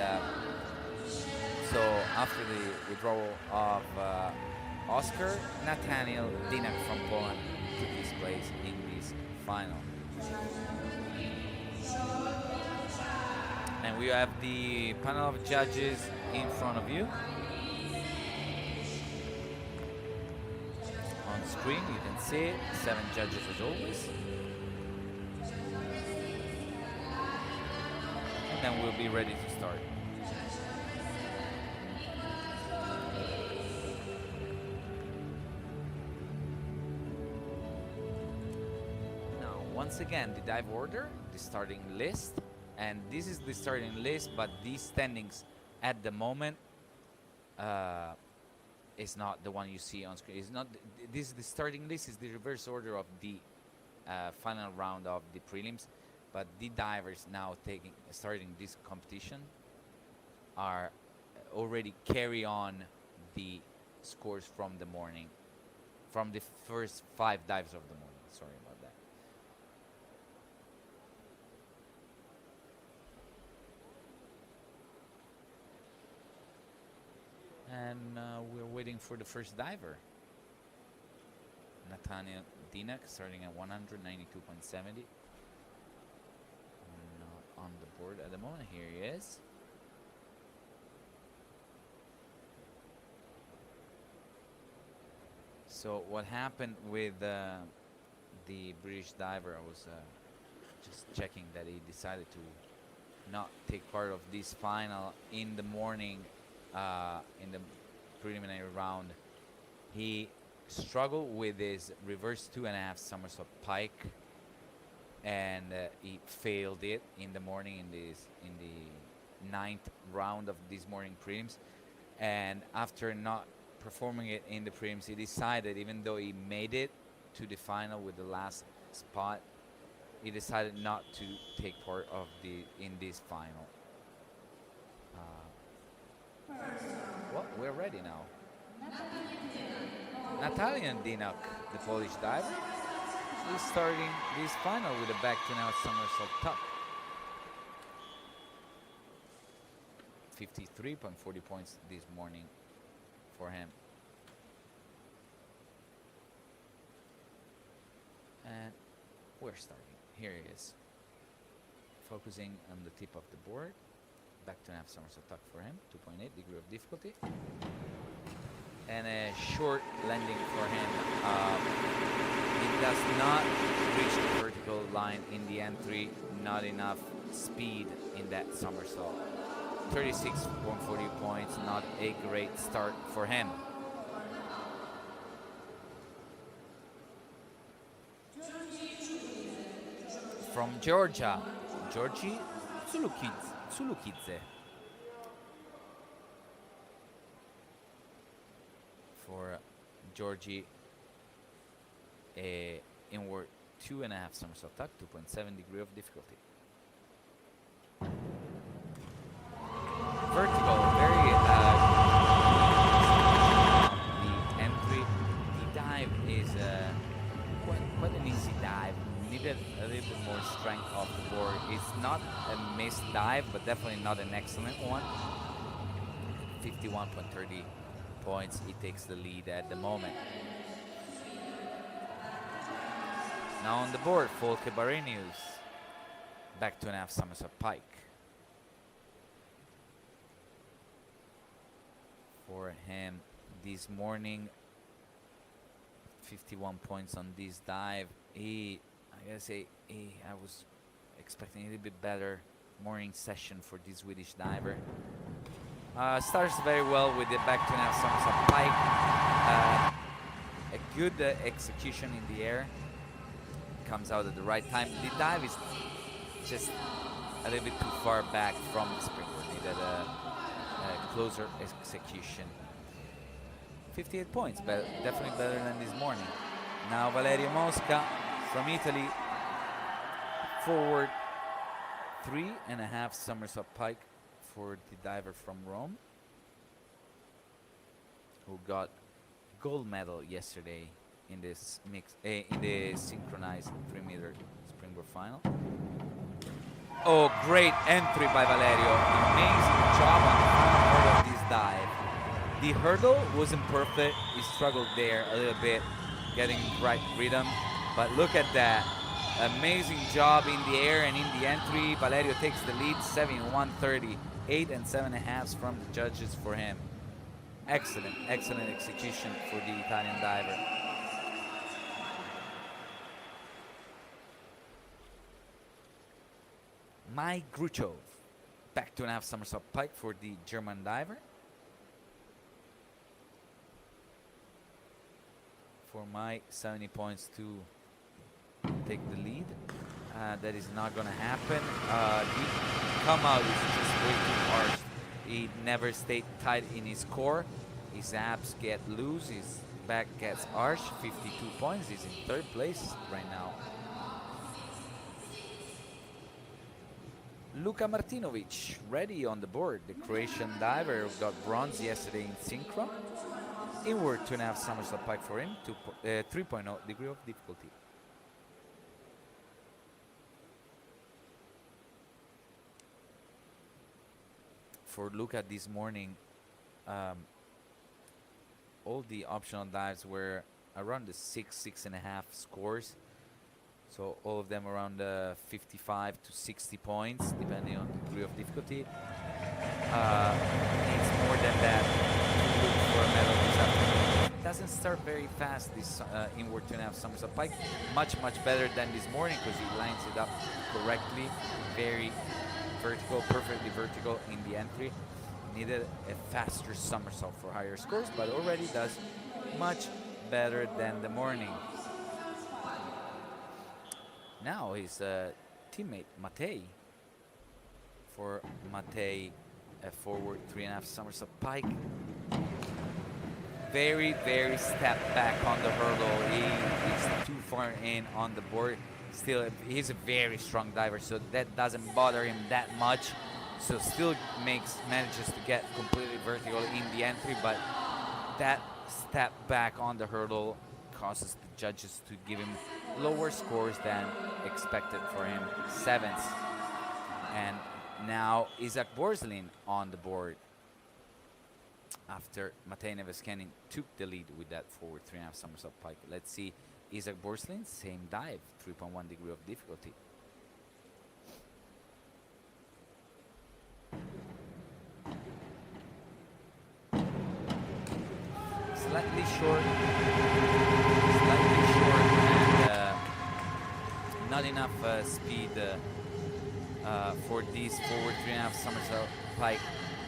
so after the withdrawal of Oscar, Nathaniel Dinak from Poland took his place in this final. And we have the panel of judges in front of you on screen, you can see it. 7 judges as always. And then we'll be ready to start. Now, once again, the dive order, the starting list. And this is the starting list, but these standings at the moment is not the one you see on screen. It's not. This is the starting list. Is the reverse order of the final round of the prelims, but the divers now starting this competition are already carry on the scores from the morning, from the first 5 dives of the morning. Sorry about that. And we're waiting for the first diver. Nathaniel Dinak starting at 192.70. Not on the board at the moment. Here he is. So what happened with the British diver, I was just checking that he decided to not take part of this final in the morning. In the preliminary round, he struggled with his reverse 2.5 somersault pike, and he failed it in the morning in the 9th round of this morning prelims. And after not performing it in the prelims, he decided, even though he made it to the final with the last spot, he decided not to take part of in this final. Well, we're ready now. Natalian Dinak, the Polish diver, is starting this final with a back to now somersault tuck. 53.40 points this morning for him. And we're starting. Here he is. Focusing on the tip of the board. Back to half somersault tuck for him, 2.8 degree of difficulty. And a short landing for him. He does not reach the vertical line in the entry, not enough speed in that somersault. 36.40 points, not a great start for him. From Georgia, Georgi Zulukidze. For Georgi, a inward 2.5 somersault tuck, 2.7 degree of difficulty. Vertical, very the entry. The dive is quite an easy dive. Needed a little bit more strength off the board. It's not a missed dive, but definitely not an excellent one. 51.30 points. He takes the lead at the moment. Now on the board, Folke Barenius. Back 2.5 somersault pike. For him this morning, 51 points on this dive. I gotta say, I was expecting a little bit better morning session for this Swedish diver. Starts very well with the back 2.5 somersault pike. A good execution in the air. Comes out at the right time. The dive is just a little bit too far back from the springboard. Needed a closer execution. 58 points, but definitely better than this morning. Now Valerio Mosca from Italy, forward 3.5 somersault pike for the diver from Rome, who got gold medal yesterday in this in the synchronized 3-meter springboard final. Oh, great entry by Valerio! Amazing job on the final part of this dive. The hurdle wasn't perfect. He struggled there a little bit, getting the right rhythm. But look at that. Amazing job in the air and in the entry. Valerio takes the lead, 71.30. 8 and 7.5 from the judges for him. Excellent, excellent execution for the Italian diver. My Gruchov. Back 2.5 somersault pike for the German diver. For my 70 points to take the lead. That is not gonna happen. The come out is just way too harsh. He never stayed tight in his core. His abs get loose, his back gets arch. 52 points. He's in third place right now. Luka Martinovic ready on the board. The Croatian diver who got bronze yesterday in synchro. Inward 2.5 somersault pike for him. 3.0 degree of difficulty. For Luka this morning, all the optional dives were around the 6.5 scores. So all of them around 55 to 60 points, depending on the degree of difficulty. Needs more than that to look for a medal this afternoon. Doesn't start very fast, this inward 2.5 somersault pike. Much better than this morning because he lines it up correctly. Very vertical, perfectly vertical in the entry. Needed a faster somersault for higher scores, but already does much better than the morning. Now his teammate Matej. For Matej, a forward 3.5 somersault pike. Very step back on the hurdle. He is too far in on the board. Still, he's a very strong diver, so that doesn't bother him that much. So still manages to get completely vertical in the entry, but that step back on the hurdle causes the judges to give him lower scores than expected for him. 7th. And now Isaac Borslin on the board after Matej Neveskanin took the lead with that forward 3.5 somersault pike. Let's see Isaac Borslin, same dive, 3.1 degree of difficulty. Slightly short, and not enough speed for this forward 3.5 somersault pike.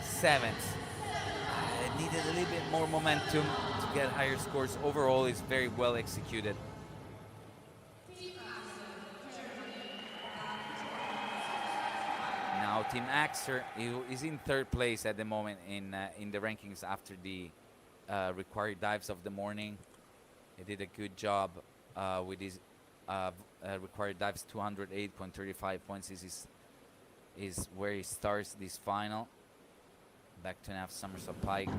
7th. Needed a little bit more momentum to get higher scores. Overall, is very well executed. Now Team Axer is in third place at the moment in the rankings after the required dives of the morning. He did a good job with his required dives. 208.35 points is where he starts this final. Back 2.5 somersault pike.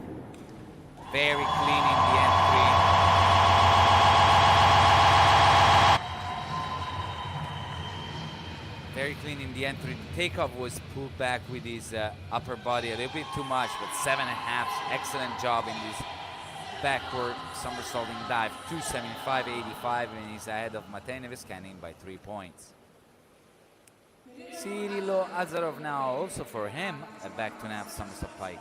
Very clean in the entry. Very clean in the entry. The takeoff was pulled back with his upper body a little bit too much, but 7.5. Excellent job in this backward somersaulting dive. 275.85, and he's ahead of Matej Neveskanin by 3 points. Cirilo Azarov now, also for him, a back 2.5 somersault pike.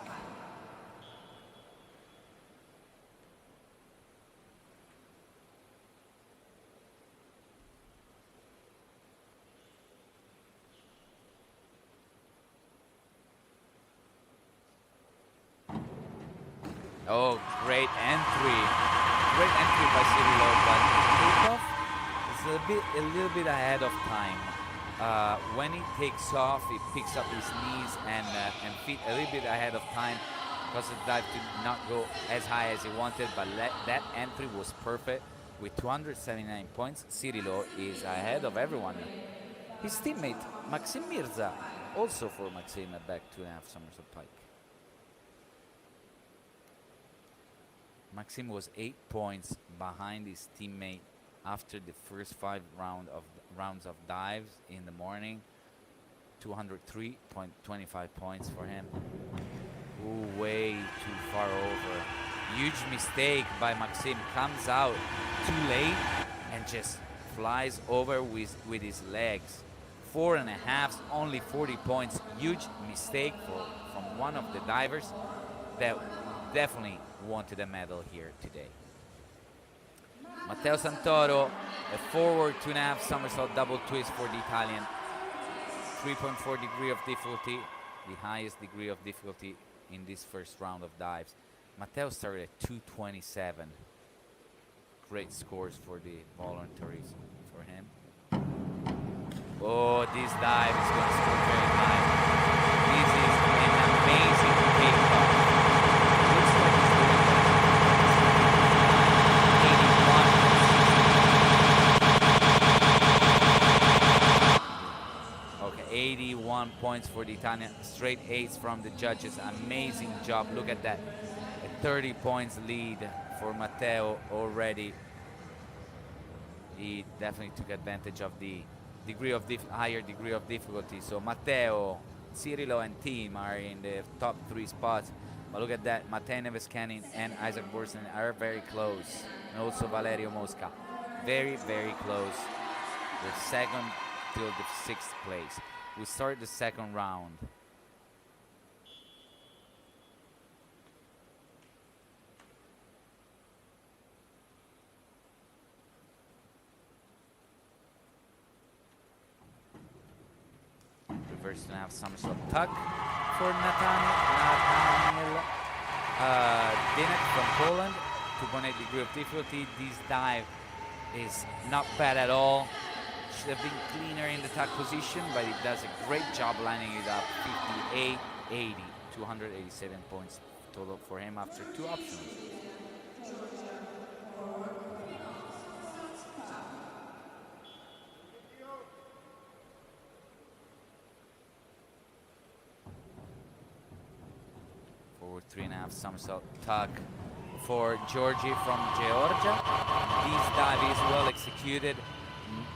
Oh, great entry. Great entry by Cirilo, but takeoff is a little bit ahead of time. When he takes off, he picks up his knees and feet a little bit ahead of time because the dive did not go as high as he wanted, but that entry was perfect with 279 points. Cirilo is ahead of everyone. His teammate, Maxim Mirza, also for Maxim, a back 2.5 somersault pike. Maxim was 8 points behind his teammate after the first 5 rounds of dives in the morning. 203.25 points for him. Ooh, way too far over. Huge mistake by Maxim. Comes out too late and just flies over with his legs. 4.5, only 40 points. Huge mistake from one of the divers that definitely wanted a medal here today. Matteo Santoro, a forward 2.5 somersault double twist for the Italian. 3.4 degree of difficulty, the highest degree of difficulty in this first round of dives. Matteo started at 227. Great scores for the voluntaries for him. Oh, this dive is going to score very high. This is an amazing takeoff. Looks like he's doing that. 81. Okay, 81 points for the Italian. Straight eights from the judges. Amazing job. Look at that. A 30 points lead for Matteo already. He definitely took advantage of the higher degree of difficulty. So Matteo, Cirillo, and team are in the top 3 spots. But look at that, Matteo Nevescanin and Isaac Borson are very close. And also Valerio Mosca. Very, very close. The second till the 6th place. We start the second round. Reverse and have somersault tuck for Nathaniel Dinek from Poland. 2.8 degree of difficulty. This dive is not bad at all. Should have been cleaner in the tuck position, but it does a great job lining it up. 58, 80, 287 points total for him after 2 options. Forward 3.5 somersault tuck for Georgi from Georgia. This dive is well executed,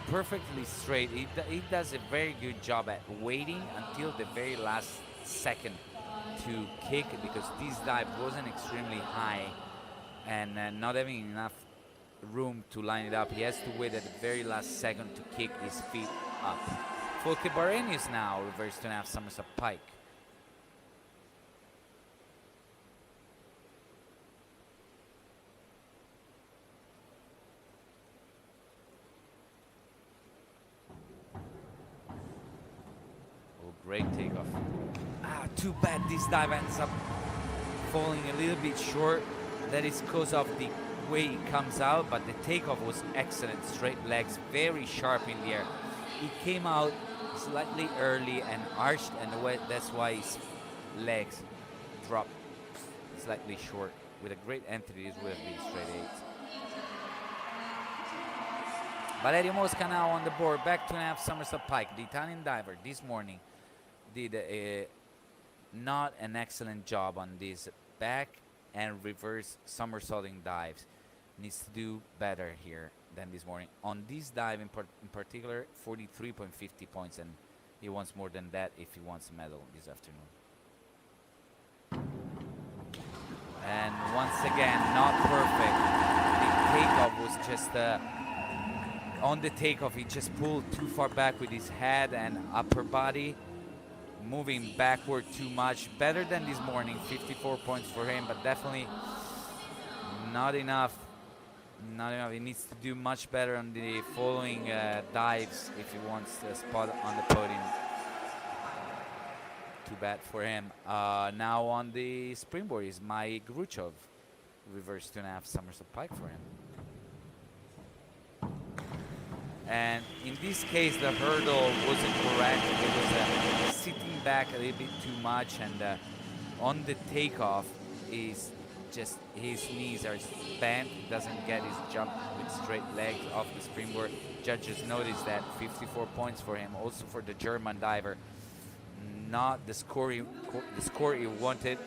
perfectly straight. He does a very good job at waiting until the very last second to kick, because this dive wasn't extremely high and not having enough room to line it up. He has to wait at the very last second to kick his feet up. Folke Barenius now reverse 2.5 somersault pike. Great takeoff. Too bad this dive ends up falling a little bit short. That is because of the way it comes out, but the takeoff was excellent. Straight legs, very sharp in the air. He came out slightly early and arched, and that's why his legs dropped slightly short. With a great entry, this would have been straight eights. Valerio Mosca now on the board, back 2.5 somersault pike. The Italian diver this morning did not an excellent job on these back and reverse somersaulting dives. Needs to do better here than this morning. On this dive in particular, 43.50 points, and he wants more than that if he wants a medal this afternoon. And once again, not perfect. The takeoff was just on the takeoff, he just pulled too far back with his head and upper body, moving backward too much. Better than this morning, 54 points for him, but definitely not enough. Not enough. He needs to do much better on the following dives if he wants a spot on the podium. Too bad for him. Now on the springboard is Mai Gruchov. Reverse 2.5 somersault pike for him. And in this case, the hurdle wasn't correct. It was sitting back a little bit too much, and on the takeoff, his knees are bent. He doesn't get his jump with straight legs off the springboard. Judges noticed that. 54 points for him. Also for the German diver, not the score he wanted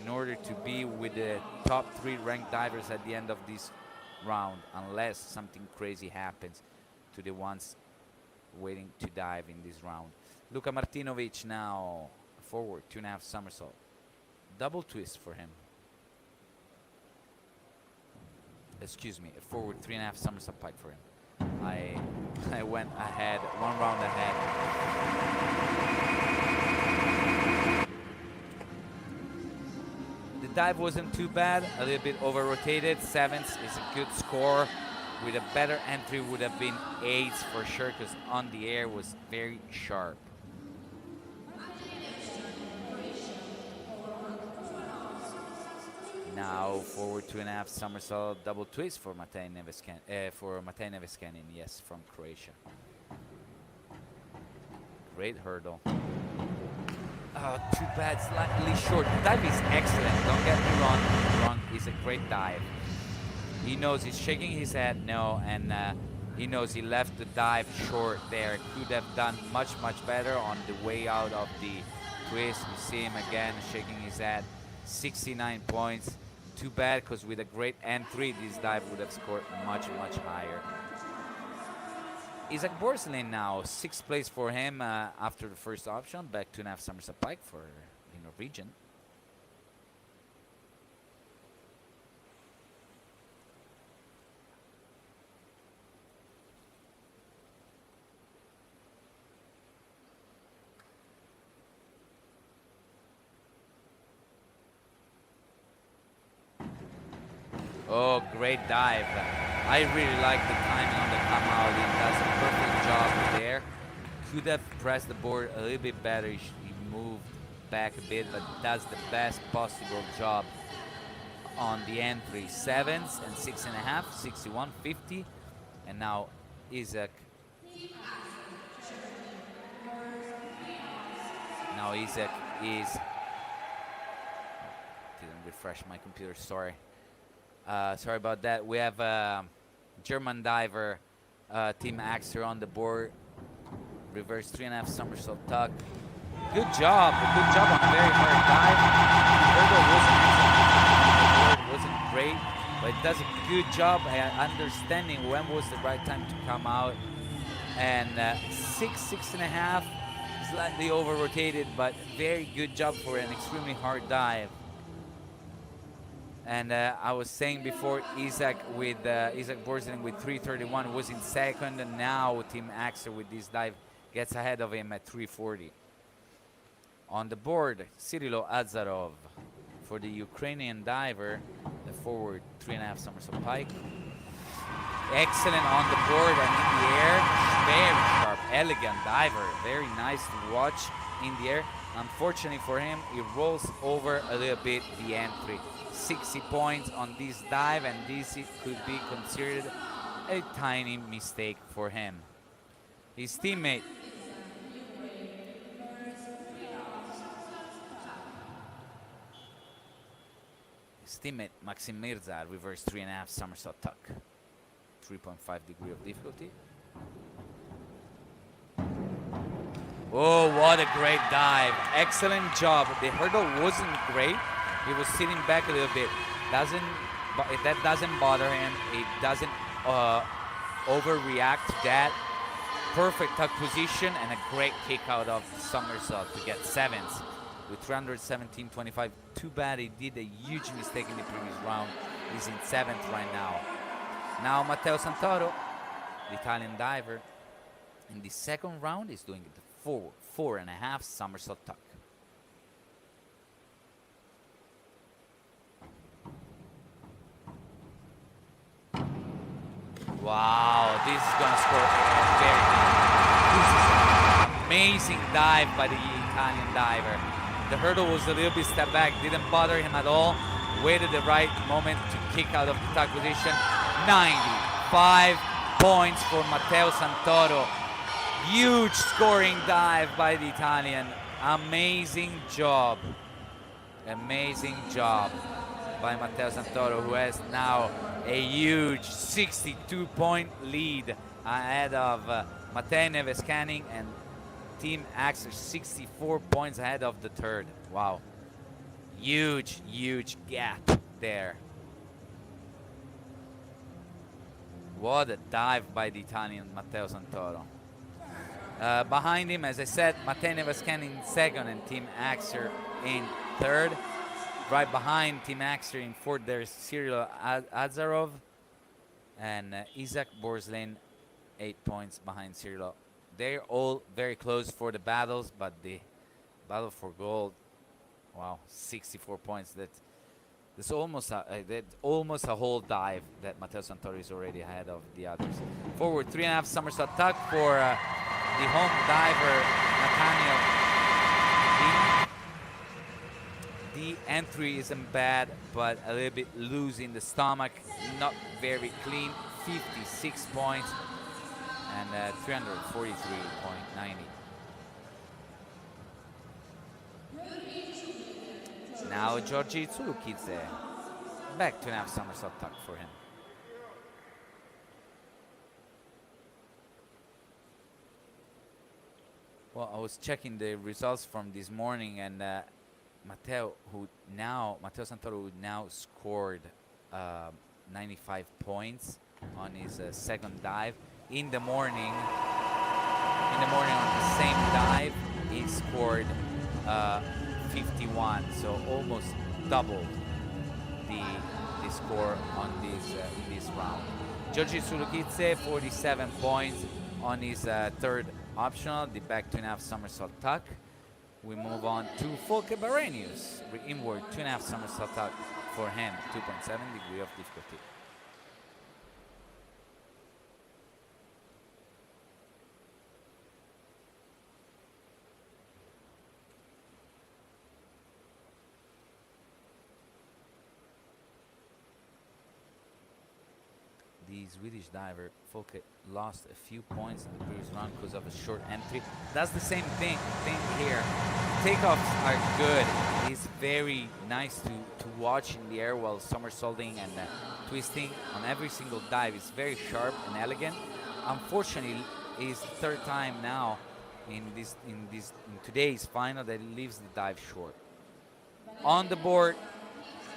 in order to be with the top 3 ranked divers at the end of this round, unless something crazy happens to the ones waiting to dive in this round. Luka Martinovic now forward 2.5 somersault, double twist for him. Excuse me, a forward 3.5 somersault pike for him. I went ahead, 1 round ahead. The dive wasn't too bad, a little bit over rotated. 7th is a good score. With a better entry would have been 8s for sure, because on the air was very sharp. Now forward 2.5 somersault double twist for Matej Neveskanin, yes, from Croatia. Great hurdle. Too bad, slightly short. The dive is excellent, don't get me wrong. It's a great dive. He knows he's shaking his head no, and he knows he left the dive short there. Could have done much better on the way out of the twist. You see him again shaking his head. 69 points. Too bad, because with a great entry, this dive would have scored much higher. Isaac Borselin now, 6th place for him after the first option. Back 2.5 somersault pike for the Norwegian. Oh, great dive. I really like the timing on the come out. He does a perfect job there. Could have pressed the board a little bit better. He moved back a bit, but does the best possible job on the entry. 7s and 6.5, 61, 50. And now Isaac. Now Isaac is... Didn't refresh my computer, sorry. Sorry about that. We have German diver, Team Axer on the board. Reverse 3.5 somersault tuck. Good job on a very hard dive. The wasn't great, but it does a good job at understanding when was the right time to come out. And 6.5, slightly over rotated, but very good job for an extremely hard dive. And I was saying before, Isaac Borselin with 3:31 was in second, and now Team Axer with this dive gets ahead of him at 3:40. On the board, Cyrilo Azarov for the Ukrainian diver, the forward 3.5 somersault pike. Excellent on the board and in the air, very sharp, elegant diver, very nice to watch in the air. Unfortunately for him, he rolls over a little bit the entry. 60 points on this dive, and this could be considered a tiny mistake for him. His teammate Maxim Mirza, reverse 3.5 somersault tuck. 3.5 degree of difficulty. Oh, what a great dive. Excellent job. The hurdle wasn't great. He was sitting back a little bit. That doesn't bother him. It doesn't overreact to that. Perfect tuck position and a great kick out of the somersault to get 7s with 317.25. Too bad he did a huge mistake in the previous round. He's in 7th right now. Now Matteo Santoro, the Italian diver, in the second round is doing the forward 4.5 somersault tuck. Wow, this is gonna score very nice. This is an amazing dive by the Italian diver. The hurdle was a little bit step back, didn't bother him at all. Waited the right moment to kick out of the tuck position. 95 points for Matteo Santoro. Huge scoring dive by the Italian. Amazing job. Amazing job by Matteo Santoro, who has now a huge 62-point lead ahead of Matej Neveskanin, and Team Axer 64 points ahead of the third. Wow. Huge gap there. What a dive by the Italian Matteo Santoro. Behind him, as I said, Matej Neveskanin in second and Team Axer in third. Right behind Team Axer in fourth, there's Cyril Azarov and Isaac Borselin, 8 points behind Cyril. They're all very close for the battles, but the battle for gold, wow, 64 points. That's almost a whole dive that Matteo Santoro is already ahead of the others. Forward 3.5 somersault tuck for the home diver Nathaniel The entry isn't bad, but a little bit loose in the stomach, not very clean. 56 points and 343.90. Now Georgi Tsulukidze, back to half somersault tuck for him. Well, I was checking the results from this morning, and Matteo Santoro, who now scored 95 points on his second dive. In the morning on the same dive, he scored 51, so almost doubled the score on this in this round. Georgi Tsulukidze, 47 points on his third optional, the back 2.5 somersault tuck. We move on to Folke Barenius, inward 2.5 somersault tuck for him, 2.7 degree of difficulty. The Swedish diver Folke lost a few points in the previous round because of a short entry. That's the same thing here. Takeoffs are good. It's very nice to watch in the air while somersaulting and twisting on every single dive. It's very sharp and elegant. Unfortunately, it's the third time now in today's final that he leaves the dive short. On the board,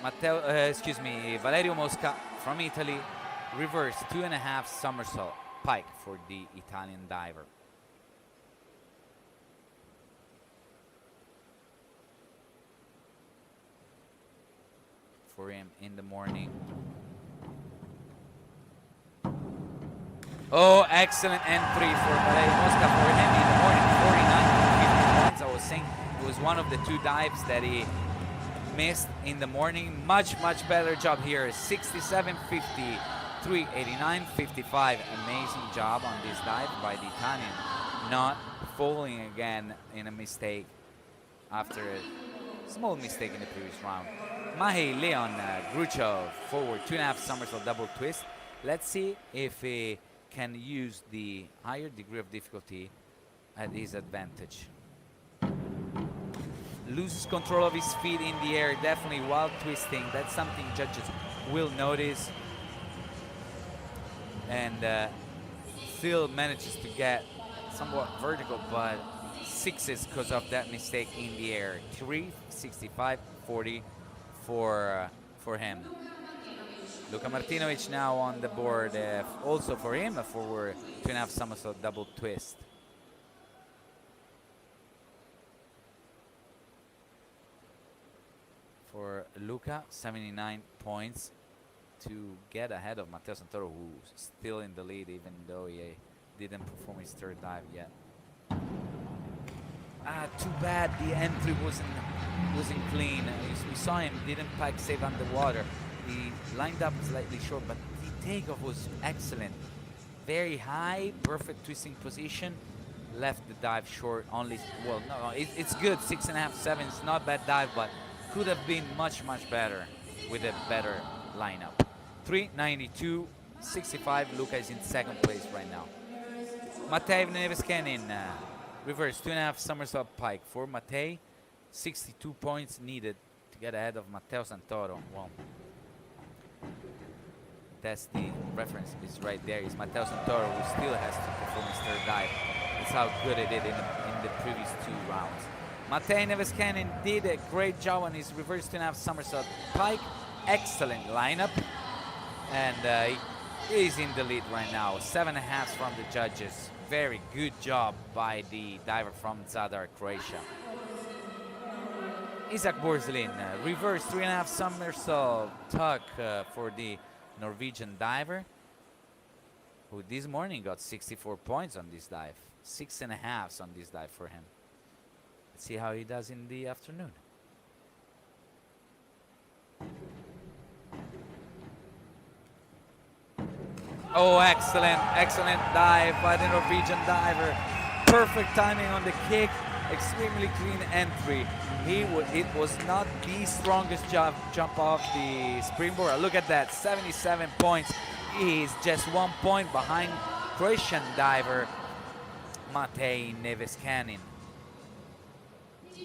Valerio Mosca from Italy. Reverse 2.5 somersault pike for the Italian diver. For him in the morning. Oh, excellent entry for Valerio Mosca for him in the morning. 49 points. I was saying it was one of the two dives that he missed in the morning. Much better job here. 67.50. 389.55. Amazing job on this dive by the Italian, not falling again in a mistake after a small mistake in the previous round. Mahi Leon Gruchov, forward 2.5 somersault double twist. Let's see if he can use the higher degree of difficulty at his advantage. Loses control of his feet in the air, definitely while twisting. That's something judges will notice. And still manages to get somewhat vertical, but sixes because of that mistake in the air. 365.40 for him. Luka Martinovic now on the board, also for him a forward 2.5 somersault double twist. For Luka, 79 points to get ahead of Matteo Santoro, who's still in the lead, even though he didn't perform his third dive yet. Too bad the entry wasn't clean. We saw him, didn't pike save underwater. He lined up slightly short, but the takeoff was excellent. Very high, perfect twisting position. Left the dive short only, well, no, it's good, 6.5, 7. It's not a bad dive, but could have been much better with a better lineup. 392.65. Luka is in second place right now. Matej Neveskenin, reverse 2.5 somersault pike for Matej. 62 points needed to get ahead of Matteo Santoro. Well, that's the reference is right there. Is Matteo Santoro, who still has to perform his third dive. That's how good it did in the previous two rounds. Matej Neveskenin did a great job on his reverse 2.5 somersault pike. Excellent lineup. And he is in the lead right now. 7.5 from the judges. Very good job by the diver from Zadar, Croatia. Isak Borzlin, reverse 3.5 somersault tuck for the Norwegian diver, who this morning got 64 points on this dive. 6.5 on this dive for him. Let's see how he does in the afternoon. Oh, excellent dive by the Norwegian diver. Perfect timing on the kick. extremely clean entry. It was not the strongest jump off the springboard. Look at that, 77 points. He's just 1 point behind Croatian diver Matej Neveskanin.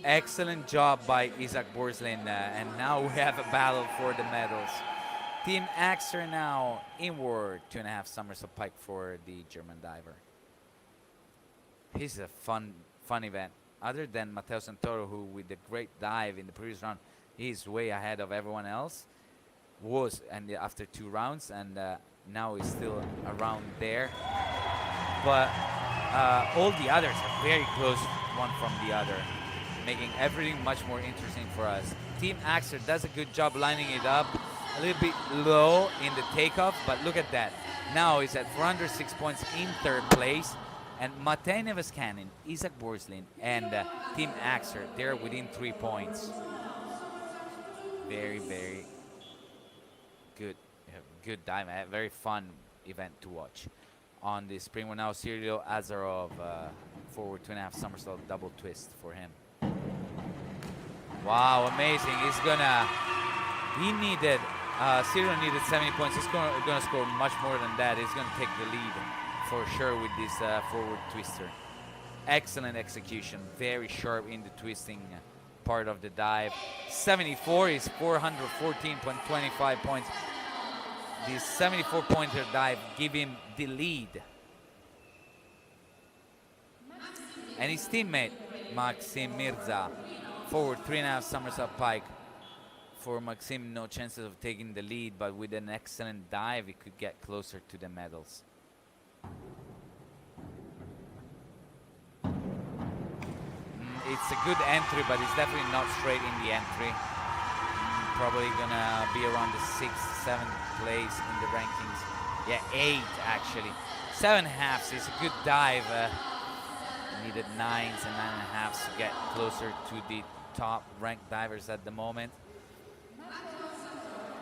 Excellent job by Isaac Borslin, and now we have a battle for the medals. Team Axer now inward, 2.5 somersault pike for the German diver. This is a fun event. Other than Matteo Santoro, who with the great dive in the previous round, he's way ahead of everyone else. After 2 rounds, and now he's still around there. But all the others are very close one from the other, making everything much more interesting for us. Team Axer does a good job lining it up, a little bit low in the takeoff, but look at that. Now he's at 406 points in 3rd place, and Matej Neveskanin, Isaac Borslin, and Team Axer, they're within 3 points. Very, very good dive. A very fun event to watch. On the spring one now, Cyril Azarov, forward 2.5 somersault double twist for him. Wow, amazing. Cyril needed 70 points. He's gonna score much more than that. He's gonna take the lead for sure with this forward twister. Excellent execution, very sharp in the twisting part of the dive. 74 is 414.25 points. This 74-pointer dive give him the lead. And his teammate, Maxim Mirza, forward 3.5 somersault pike. For Maxim, no chances of taking the lead, but with an excellent dive, he could get closer to the medals. It's a good entry, but it's definitely not straight in the entry. Probably gonna be around the 6th, 7th place in the rankings. Yeah, 8 actually. 7.5s is a good dive. Needed 9s and 9.5s to get closer to the top ranked divers at the moment.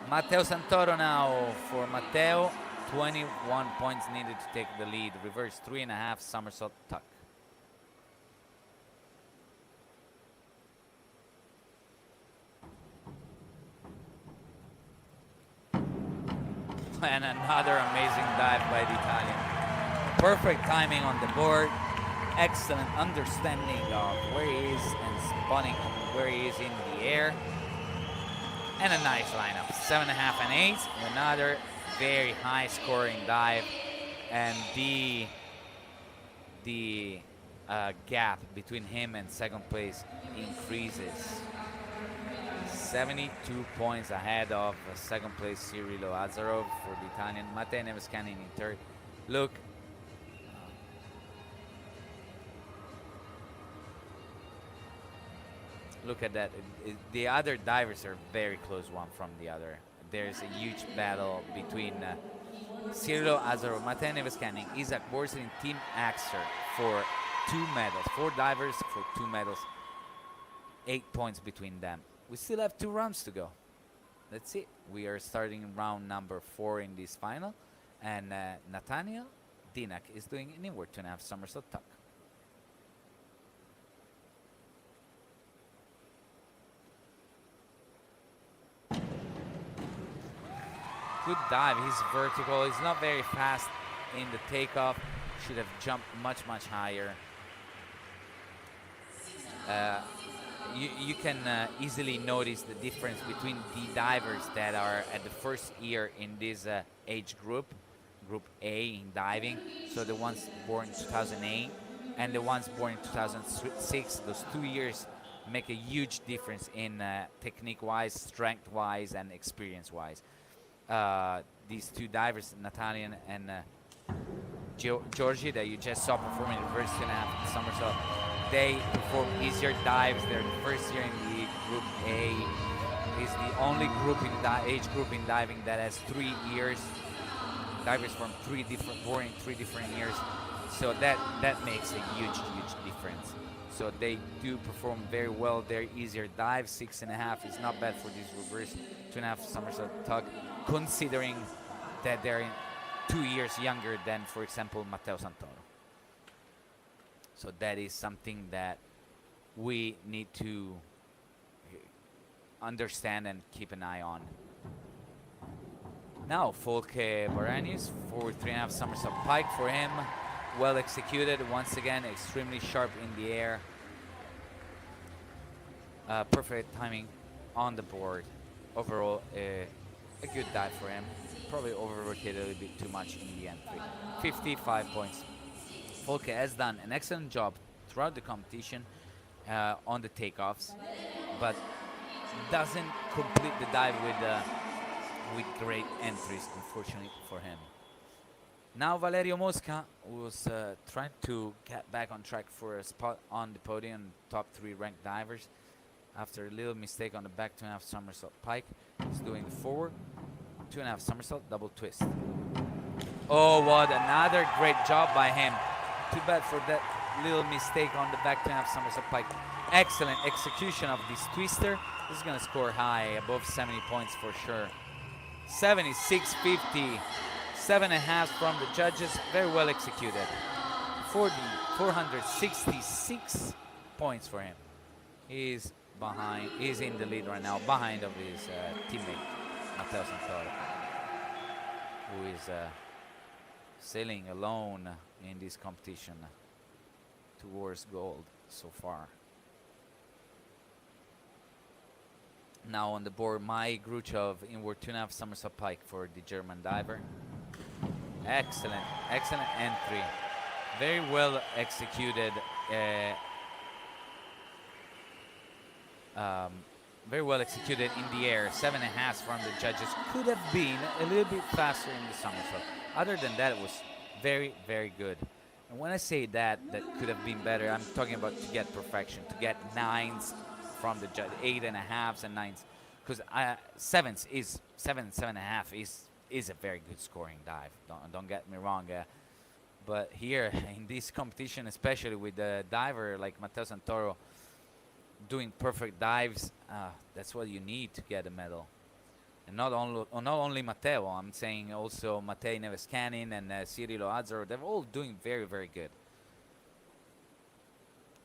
Matteo Santoro now. For Matteo, 21 points needed to take the lead. Reverse 3.5 somersault tuck. And another amazing dive by the Italian. Perfect timing on the board. Excellent understanding of where he is and spotting where he is in the air. And a nice lineup. 7.5 and 8. Another very high scoring dive. And the gap between him and 2nd place increases. 72 points ahead of 2nd place Cyrilo Azarov for the Italian. Matej Neveskanin in 3rd. Look at that. The other divers are very close one from the other. There's a huge battle between Cyrilo Azarov, Matej Neveskanin, Isaac Borslin, Team Axer for 2 medals. 4 divers for 2 medals. 8 points between them. We still have 2 rounds to go. Let's see. We are starting round number 4 in this final. And Nathaniel Dinak is doing an inward 2.5 somersault tuck. Good dive. He's vertical. He's not very fast in the takeoff. Should have jumped much higher. You can easily notice the difference between the divers that are at the 1st year in this age group, Group A in diving. So the ones born in 2008 and the ones born in 2006. Those 2 years make a huge difference in technique-wise, strength-wise, and experience-wise. These 2 divers, Natalian and Georgi, that you just saw performing reverse 2.5 somersault, they perform easier dives. They're the 1st year in the Group A. It's the only group in age group in diving that has 3 years. Divers from born in 3 different years. So that makes a huge difference. So they do perform very well. They're easier dives. 6.5 is not bad for this reverse 2.5 somersault tuck, considering that they're 2 years younger than, for example, Matteo Santoro. So that is something that we need to understand and keep an eye on. Now, Folke Baranius, forward 3.5 somersault pike for him. Well executed, once again, extremely sharp in the air. Perfect timing on the board. Overall, a good dive for him. Probably over-rotated a little bit too much in the entry. 55 points. Folke has done an excellent job throughout the competition on the takeoffs, but doesn't complete the dive with great entries, unfortunately for him. Now Valerio Mosca was trying to get back on track for a spot on the podium, top 3 ranked divers. After a little mistake on the back 2.5 somersault pike, he's doing the forward 2.5 somersault double twist. Oh, what another great job by him. Too bad for that little mistake on the back 2.5 somersault pike. Excellent execution of this twister. This is gonna score high, above 70 points for sure. 76.50, 7.5 from the judges, very well executed. 466 points for him. He's in the lead right now, behind of his teammate, Matteo Santoro, who is sailing alone in this competition towards gold so far. Now on the board, Mai Gruchov, inward 2.5 somersault pike for the German diver. Excellent, excellent entry. Very well executed. Very well executed in the air. 7.5 from the judges. Could have been a little bit faster in the somersault. Other than that, it was very, very good. And when I say that could have been better, I'm talking about to get perfection, to get 9s from the judge, 8.5s and 9s, because 7.5 is a very good scoring dive. Don't get me wrong, but here in this competition, especially with a diver like Matteo Santoro doing perfect dives, that's what you need to get a medal. And not only Matteo, I'm saying also Matej Neveskanin and Cirilo Azaro. They're all doing very, very good.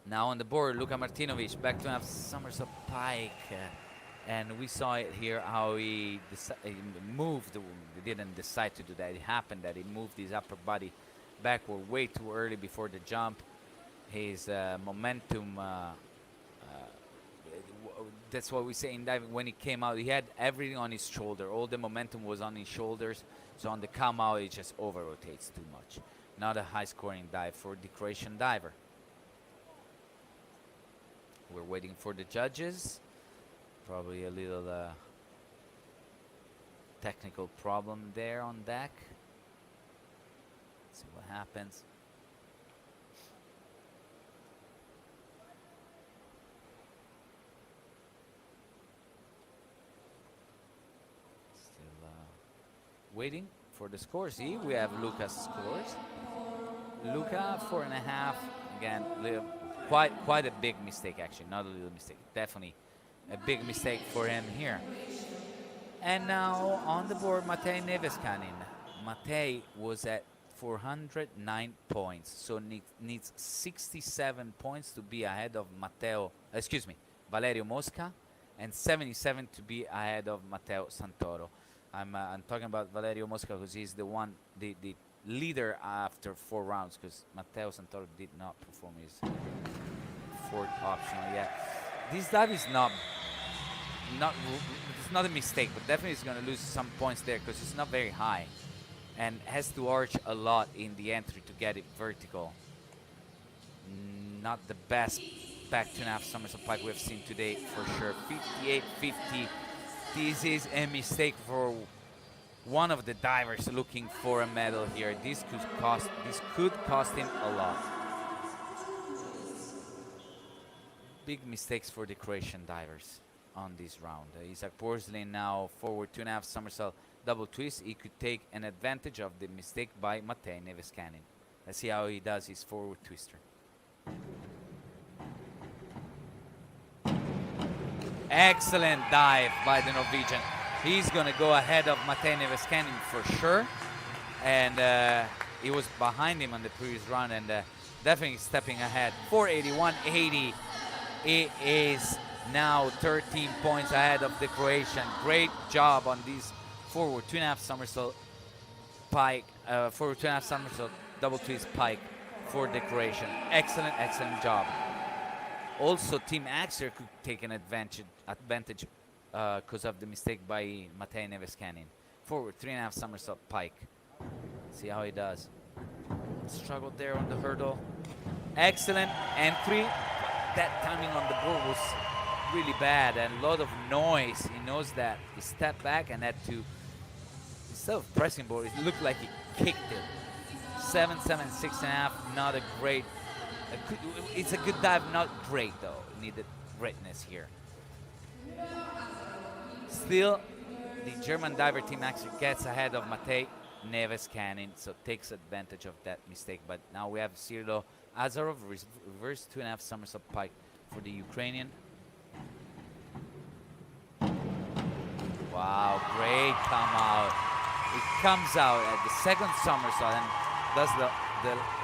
Now on the board, Luka Martinovic back to have somersault pike, and we saw it here how he moved. He didn't decide to do that. It happened that he moved his upper body backward way too early before the jump. His momentum. That's what we say in diving. When he came out, he had everything on his shoulder. All the momentum was on his shoulders. So on the come out, it just over rotates too much. Not a high scoring dive for the Croatian diver. We're waiting for the judges. Probably a little technical problem there on deck. Let's see what happens. Still waiting for the scores. See, we have Luca's scores. Luca 4.5. Again, quite a big mistake, actually, not a little mistake. Definitely a big mistake for him here. And now on the board, Matej Neveskanin. Matej was at 409 points, so needs 67 points to be ahead of Valerio Mosca, and 77 to be ahead of Matteo Santoro. I'm talking about Valerio Mosca because he's the leader after 4 rounds, because Matteo Santoro did not perform his 4th optional yet. This dive is it's not a mistake, but definitely is going to lose some points there because it's not very high and has to arch a lot in the entry to get it vertical. Not the best back 2.5 somersault pike we've seen today for sure. 58.50. This is a mistake for one of the divers looking for a medal here. This could cost him a lot. Big mistakes for the Croatian divers on this round. Isaac Porzelin now forward 2.5 somersault double twist. He could take an advantage of the mistake by Matej Neveskanin. Let's see how he does his forward twister. Excellent dive by the Norwegian. He's going to go ahead of Matej Neveskanin for sure. And he was behind him on the previous round, and definitely stepping ahead. 481.80. It is now 13 points ahead of the Croatian. Great job on this forward 2.5 somersault pike, forward 2.5 somersault double twist pike for the Croatian. Excellent, excellent job. Also, Team Axer could take an advantage because of the mistake by Matej Neveskanin. Forward 3.5 somersault pike. See how he does. Struggled there on the hurdle. Excellent entry. That timing on the board was really bad and a lot of noise. He knows that. He stepped back and had to, instead of pressing board, it looked like he kicked it. 7, 7, 6.5, not a great, it's a good dive, not great though. Needed greatness here. Still, the German diver Team Axer gets ahead of Matej Neveskanin, so takes advantage of that mistake. But now we have Cyrilo Azarov, reverse 2.5 somersault pike for the Ukrainian. Wow, great come out. It comes out at the second somersault and does the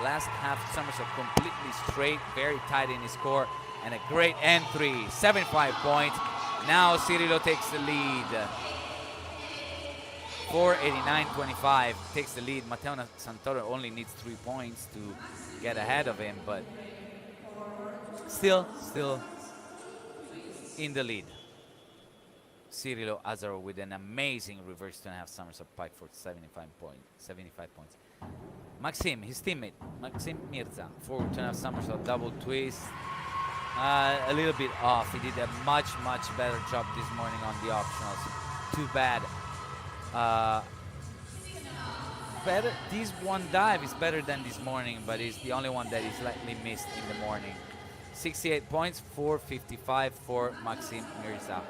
last half somersault completely straight, very tight in his core, and a great entry, 75 points. Now Cyrilo takes the lead. 489.25 takes the lead. Matteo Santoro only needs 3 points to get ahead of him, but still in the lead. Cyrilo Azarov with an amazing reverse 2.5 somersault pike for 75 points. Maxim, his teammate, Maxim Mirza, forward 2.5 somersault double twist. A little bit off. He did a much better job this morning on the optionals. Too bad. Better. This one dive is better than this morning, but it's the only one that is slightly missed in the morning. 68 points, 455 for Maxim Mirza.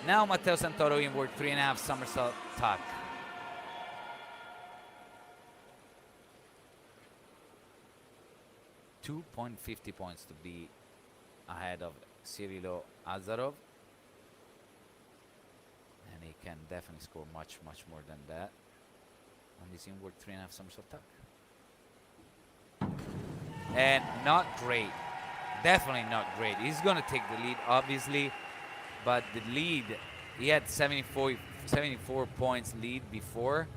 Now Matteo Santoro inward 3.5 somersault tuck. .50 points to be ahead of Cyrilo Azarov. And he can definitely score much more than that on this inward 3.5 somersault tuck. And not great. Definitely not great. He's going to take the lead, obviously. But the lead, he had 74 points lead before.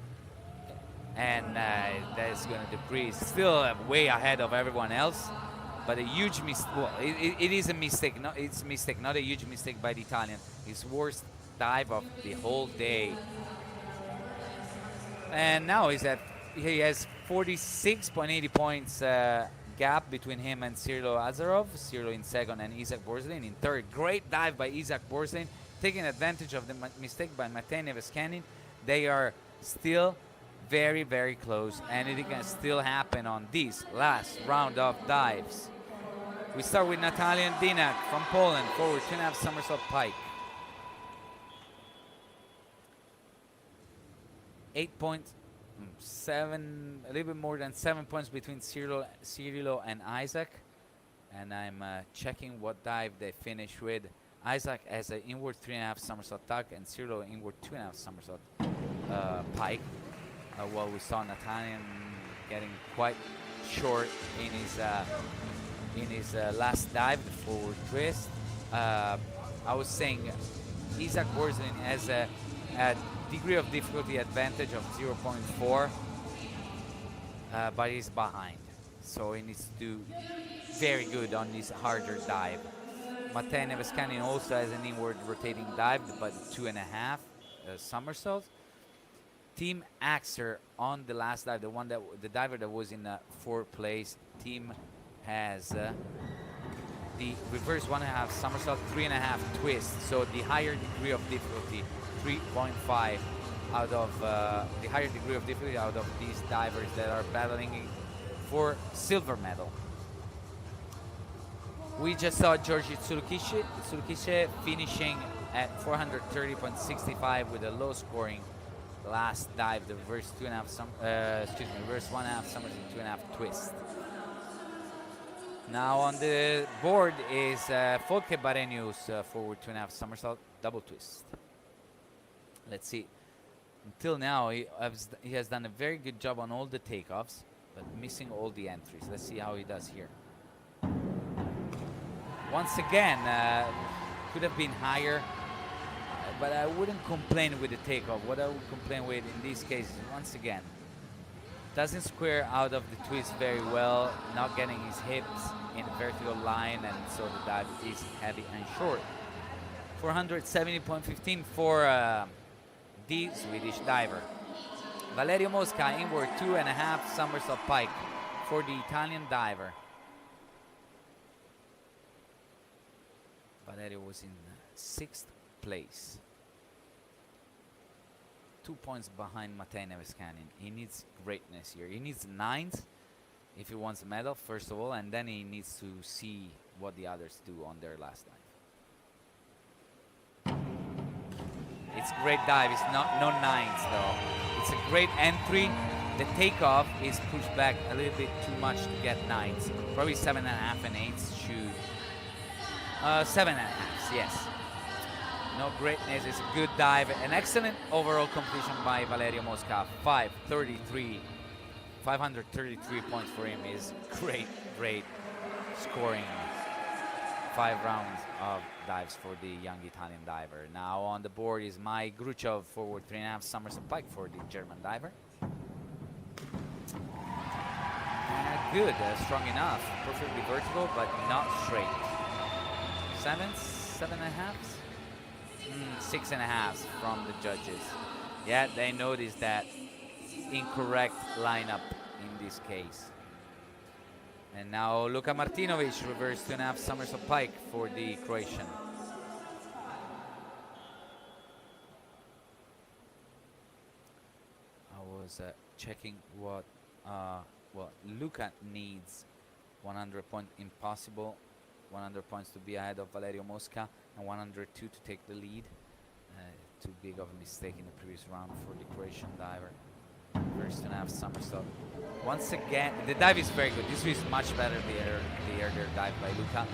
And that's going to decrease. Still way ahead of everyone else. But a huge mistake. Well, it is a mistake. No, it's a mistake, not a huge mistake by the Italian. His worst dive of the whole day. And now he has 46.80 points gap between him and Cyrilo Azarov. Cyrilo in second and Isaac Borzelin in third. Great dive by Isaac Borzelin, taking advantage of the mistake by Matej Neveskanin. They are still very close, and it can still happen on this last round of dives. We start with Natalian Dinak from Poland, forward 2.5 somersault pike. 8.7, a little bit more than 7 points between Cyrilo and Isaac. And I'm checking what dive they finish with. Isaac has an inward 3.5 somersault tuck, and Cyrilo inward 2.5 somersault pike. While we saw Natalian getting quite short in his last dive, the forward twist. I was saying Isaac Borzelin has a degree of difficulty advantage of 0.4, but he's behind, so he needs to do very good on his harder dive. Matej Neveskanin also has an inward rotating dive, but 2.5 somersaults. Team Axer on the last dive, the diver that was in 4th place. Team has the reverse 1.5 somersault, 3.5 twist. So the higher degree of difficulty, 3.5 out of the higher degree of difficulty out of these divers that are battling for silver medal. We just saw Georgi Tsulukice finishing at 430.65 with a low scoring last dive, the reverse 2.5 reverse 1.5 somersault, 2.5 twist. Now on the board is Folke Barenius, forward 2.5 somersault double twist. Let's see. Until now, he has done a very good job on all the takeoffs, but missing all the entries. Let's see how he does here. Once again, could have been higher, but I wouldn't complain with the takeoff. What I would complain with in this case is, once again, doesn't square out of the twist very well, not getting his hips in the vertical line, and so the dive is heavy and short. 470.15 for the Swedish diver. Valerio Mosca, inward 2.5 somersault pike for the Italian diver. Valerio was in 6th place. 2 points behind Matej Neveskanin. He needs greatness here. He needs 9s if he wants a medal, first of all, and then he needs to see what the others do on their last dive. It's a great dive. It's no 9s though. It's a great entry. The takeoff is pushed back a little bit too much to get 9s. Probably 7.5 and 8s should. 7.5, yes. No greatness. It's a good dive. An excellent overall completion by Valerio Mosca. 533 points for him is great scoring. 5 rounds of dives for the young Italian diver. Now on the board is Mai Gruchov, forward 3.5 somersault pike for the German diver. Good, strong enough. Perfectly vertical, but not straight. 7.5? 6.5 from the judges. Yeah, they noticed that incorrect lineup in this case. And now Luka Martinovic, reverse 2.5 somersault pike for the Croatian. I was checking what Luka needs. 100 points impossible, 100 points to be ahead of Valerio Mosca, and 102 to take the lead. Too big of a mistake in the previous round for the Croatian diver. First 2.5 somersault. Once again, the dive is very good. This is much better the earlier dive by Luka.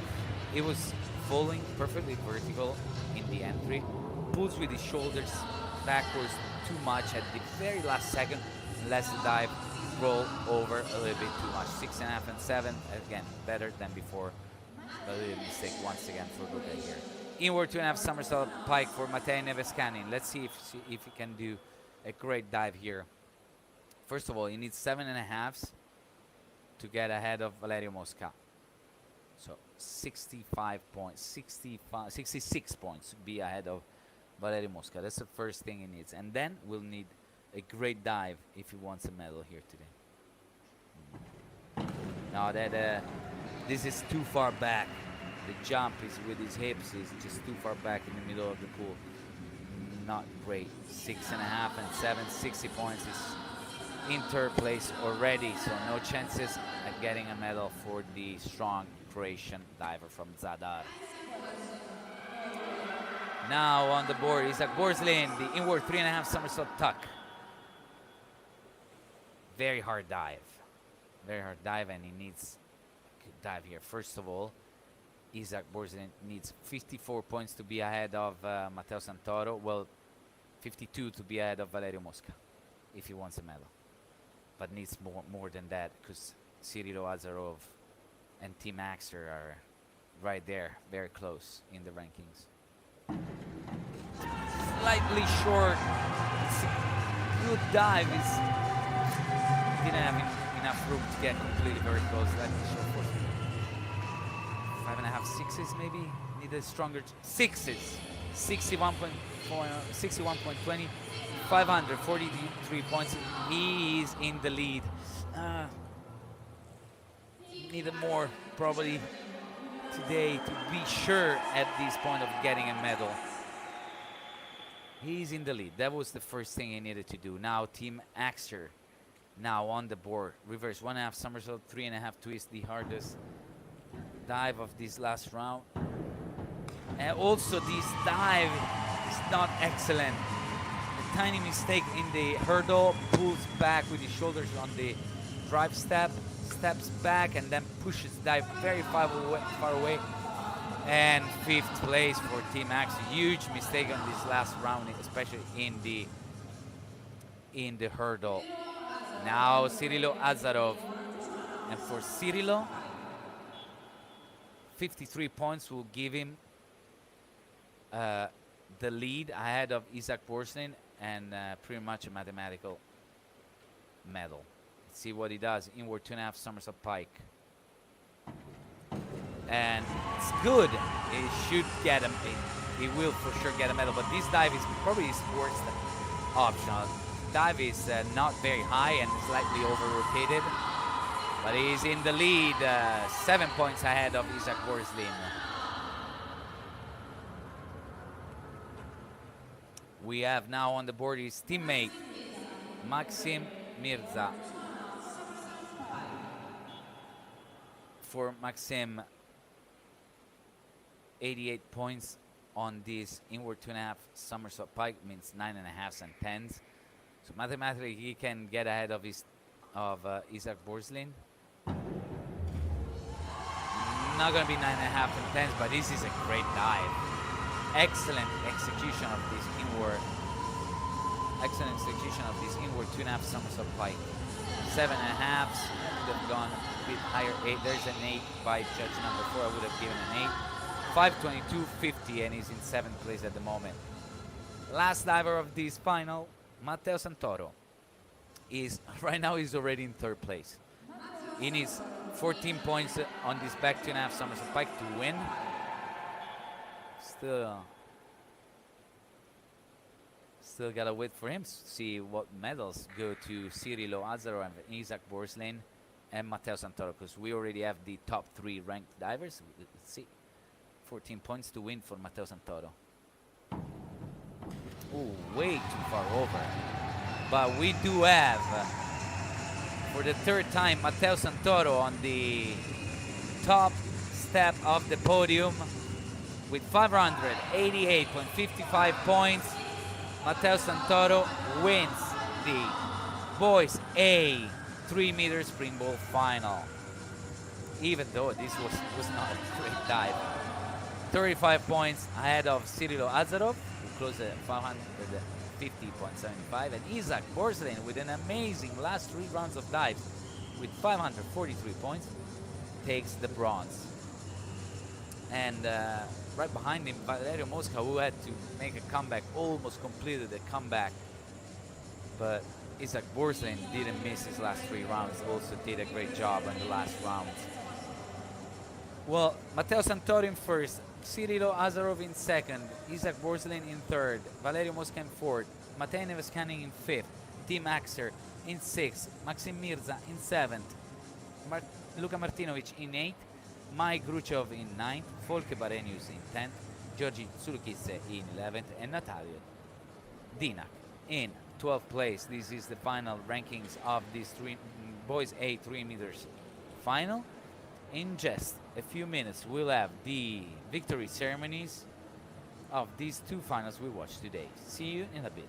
It was falling perfectly vertical in the entry. Pulls with his shoulders backwards too much at the very last second. Lets the dive roll over a little bit too much. 6.5 and 7, again, better than before. A little mistake once again for Luka here. Inward 2.5 somersault pike for Matej Neveskanin. Let's see if he can do a great dive here. First of all, he needs 7.5s to get ahead of Valerio Mosca. So 66 points to be ahead of Valerio Mosca. That's the first thing he needs. And then we'll need a great dive if he wants a medal here today. Now that this is too far back. The jump is with his hips, is just too far back in the middle of the pool. Not great. 6.5 and 7, 60 points is in third place already, so no chances at getting a medal for the strong Croatian diver from Zadar. Now on the board, Isaac Borslin, the inward 3.5 somersault tuck. Very hard dive. Very hard dive, and he needs a good dive here. First of all, Isaac Borslin needs 54 points to be ahead of Matteo Santoro. Well, 52 to be ahead of Valerio Mosca if he wants a medal. But needs more than that, because Cyrilo Azarov and Tim Axter are right there, very close in the rankings. Slightly short. It's a good dive. Didn't have enough room to get completely vertical. Slightly short for 5.5, 6s maybe. Needed stronger 6s. 61.20. 543 points. He is in the lead. Needed more probably today to be sure at this point of getting a medal. He's in the lead. That was the first thing he needed to do. Now Team Axter now on the board. Reverse 1.5 somersault, 3.5 twist, the hardest dive of this last round. And also this dive is not excellent. Tiny mistake in the hurdle, pulls back with his shoulders on the drive step, steps back and then pushes dive very far away. And 5th place for Team Axe. Huge mistake on this last round, especially in the hurdle. Now Cyrilo Azarov. And for Cyrilo, 53 points will give him the lead ahead of Isaac Borslin and pretty much a mathematical medal. Let's see what he does. Inward 2.5 somersault pike. And it's good. He should get him. He will for sure get a medal, but this dive is probably his worst option. Dive is not very high and slightly over-rotated, but he's in the lead, 7 points ahead of Isaac Borslin. We have now on the board his teammate, Maxim Mirza. For Maxim, 88 points on this inward 2.5 somersault pike means 9.5s and 10s. So mathematically, he can get ahead of Isaac Borslin. Not going to be 9.5 and 10s, but this is a great dive. Excellent execution of this inward. Excellent execution of this inward 2.5 somersault pike. 7.5s would have gone a bit higher. 8. There's an 8 by judge number 4. I would have given an 8. 5:22.50, and he's in 7th place at the moment. Last diver of this final, Matteo Santoro, is right now he's already in 3rd place. He needs 14 points on this back 2.5 somersault pike to win. Still gotta wait for him to see what medals go to Cyrilo Azarov and Isaac Borslin and Matteo Santoro, because we already have the top 3 ranked divers. Let's see. 14 points to win for Matteo Santoro. Oh, way too far over. But we do have, for the 3rd time, Matteo Santoro on the top step of the podium with 588.55 points. Matteo Santoro wins the boys A 3-meter springboard final. Even though this was not a great dive. 35 points ahead of Cyrilo Azarov, who closed at 550.75, and Isaac Borslin with an amazing last 3 rounds of dives with 543 points takes the bronze. And right behind him, Valerio Mosca, who had to make a comeback, almost completed the comeback, but Isaac Borslin didn't miss his last 3 rounds, also did a great job in the last rounds. Well, Matteo Santoro in 1st, Cyrilo Azarov in 2nd, Isaac Borslin in 3rd, Valerio Mosca in 4th, Matej Neveskanin in 5th, Tim Axer in 6th, Maxim Mirza in 7th, Luka Martinovic in 8th, Mike Gruchov in 9th, Folke Barenius in 10th, Georgi Tsulukidze in 11th, and Natalia Dinak in 12th place. This is the final rankings of this boys A 3 meters final. In just a few minutes, we'll have the victory ceremonies of these 2 finals we watched today. See you in a bit.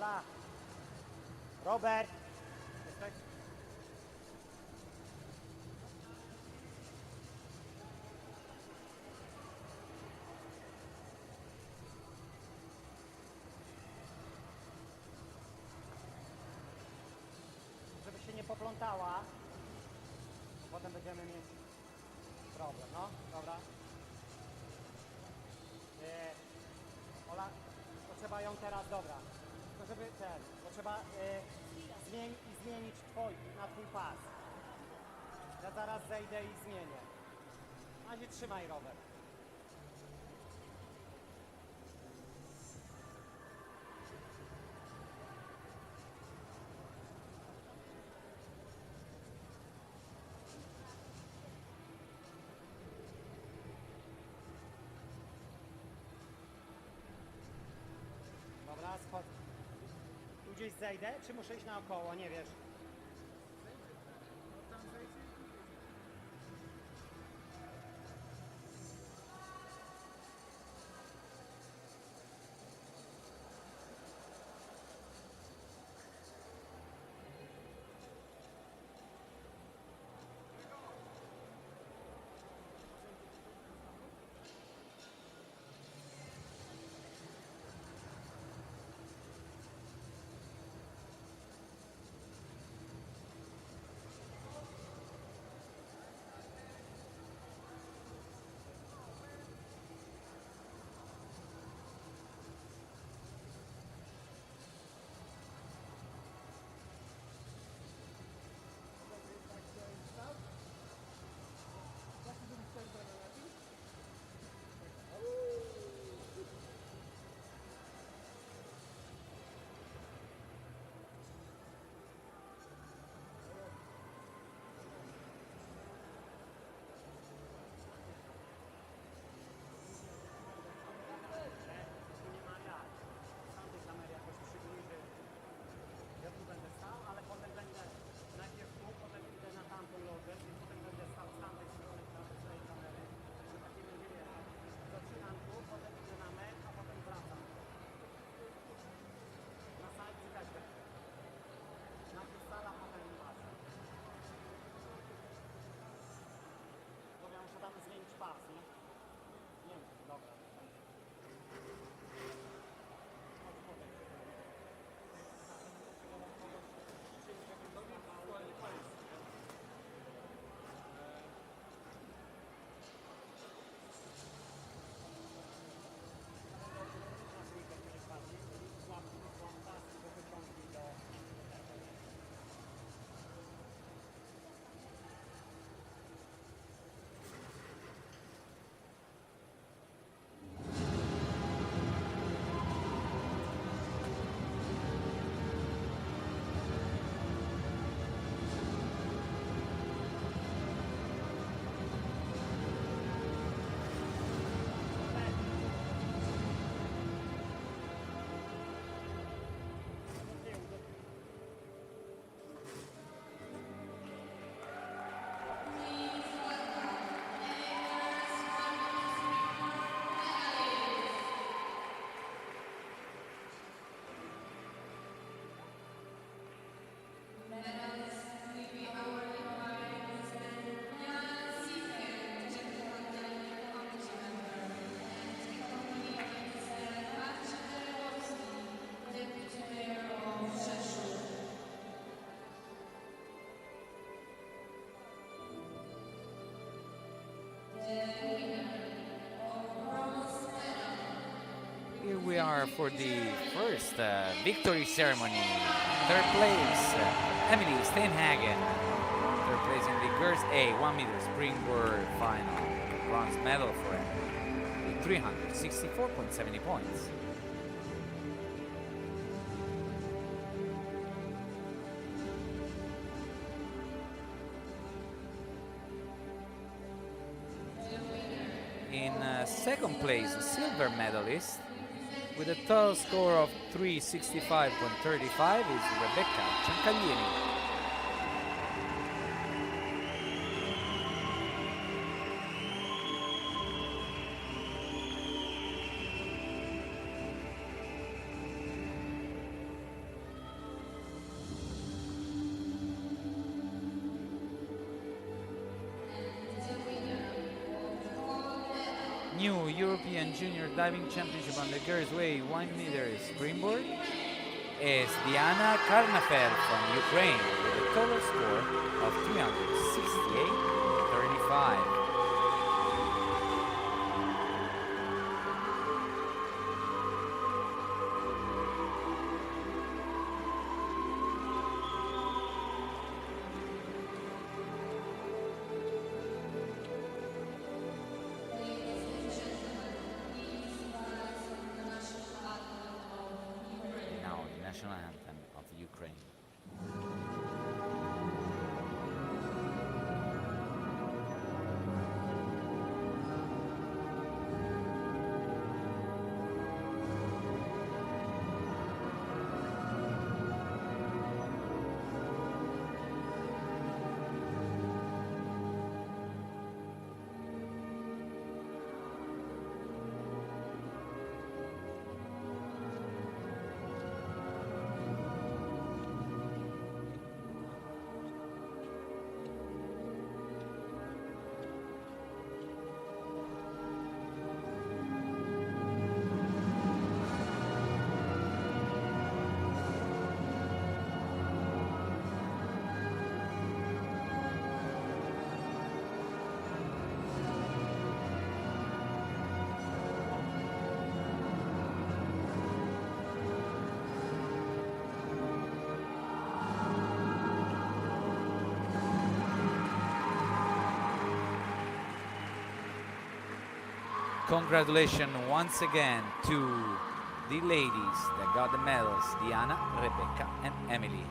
Ola. Robert. Jesteś? Żeby się nie poplątała, potem będziemy mieć problem, no, dobra. Ola, to trzeba ją teraz, dobra, to żeby to trzeba zmienić na twój pas. Ja zaraz zejdę i zmienię. Na razie trzymaj, Robert. Dobra, schodzę. Tu gdzieś zejdę, czy muszę iść naokoło, nie wiesz? Zmienić pas, nie? Nie wiem, dobra. Here we are for the first victory ceremony. Third place, Emily Steinhagen. Third place in the girls A 1 meter springboard final. Bronze medal for Emily with 364.70 points. In second place, the silver medalist with a total score of 365.35 is Rebecca Ciancaglieri. new European Junior Diving Championship on the girls' way 1 meter springboard is Diana Karnafer from Ukraine with a total score of 368.35. Now the national anthem of Ukraine. Congratulations once again to the ladies that got the medals, Diana, Rebecca, and Emily.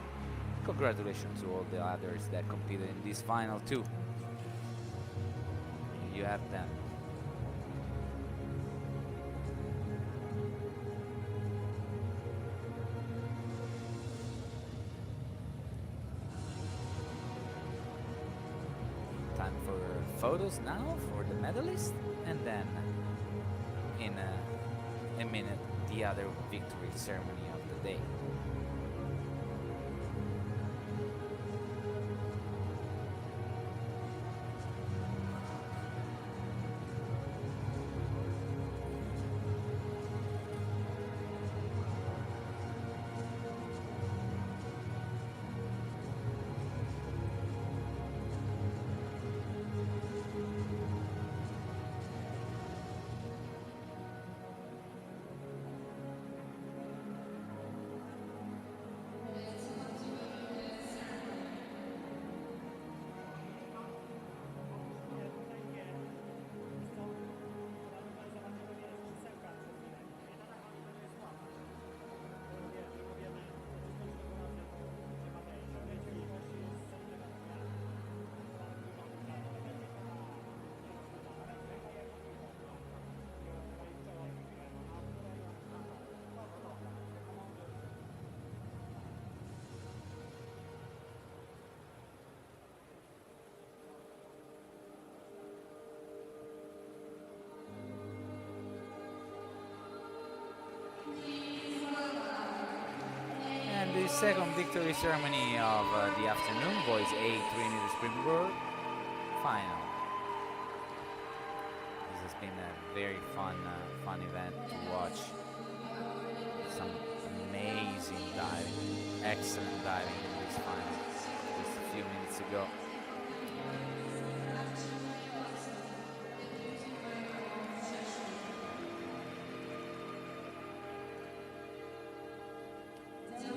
Congratulations to all the others that competed in this final too. You have them. Time for photos now for the medalists, and then in a minute the other victory ceremony of the day. And the second victory ceremony of the afternoon, boys A 3-meter springboard final. This has been a very fun event to watch. Some amazing diving, excellent diving in this final, just a few minutes ago.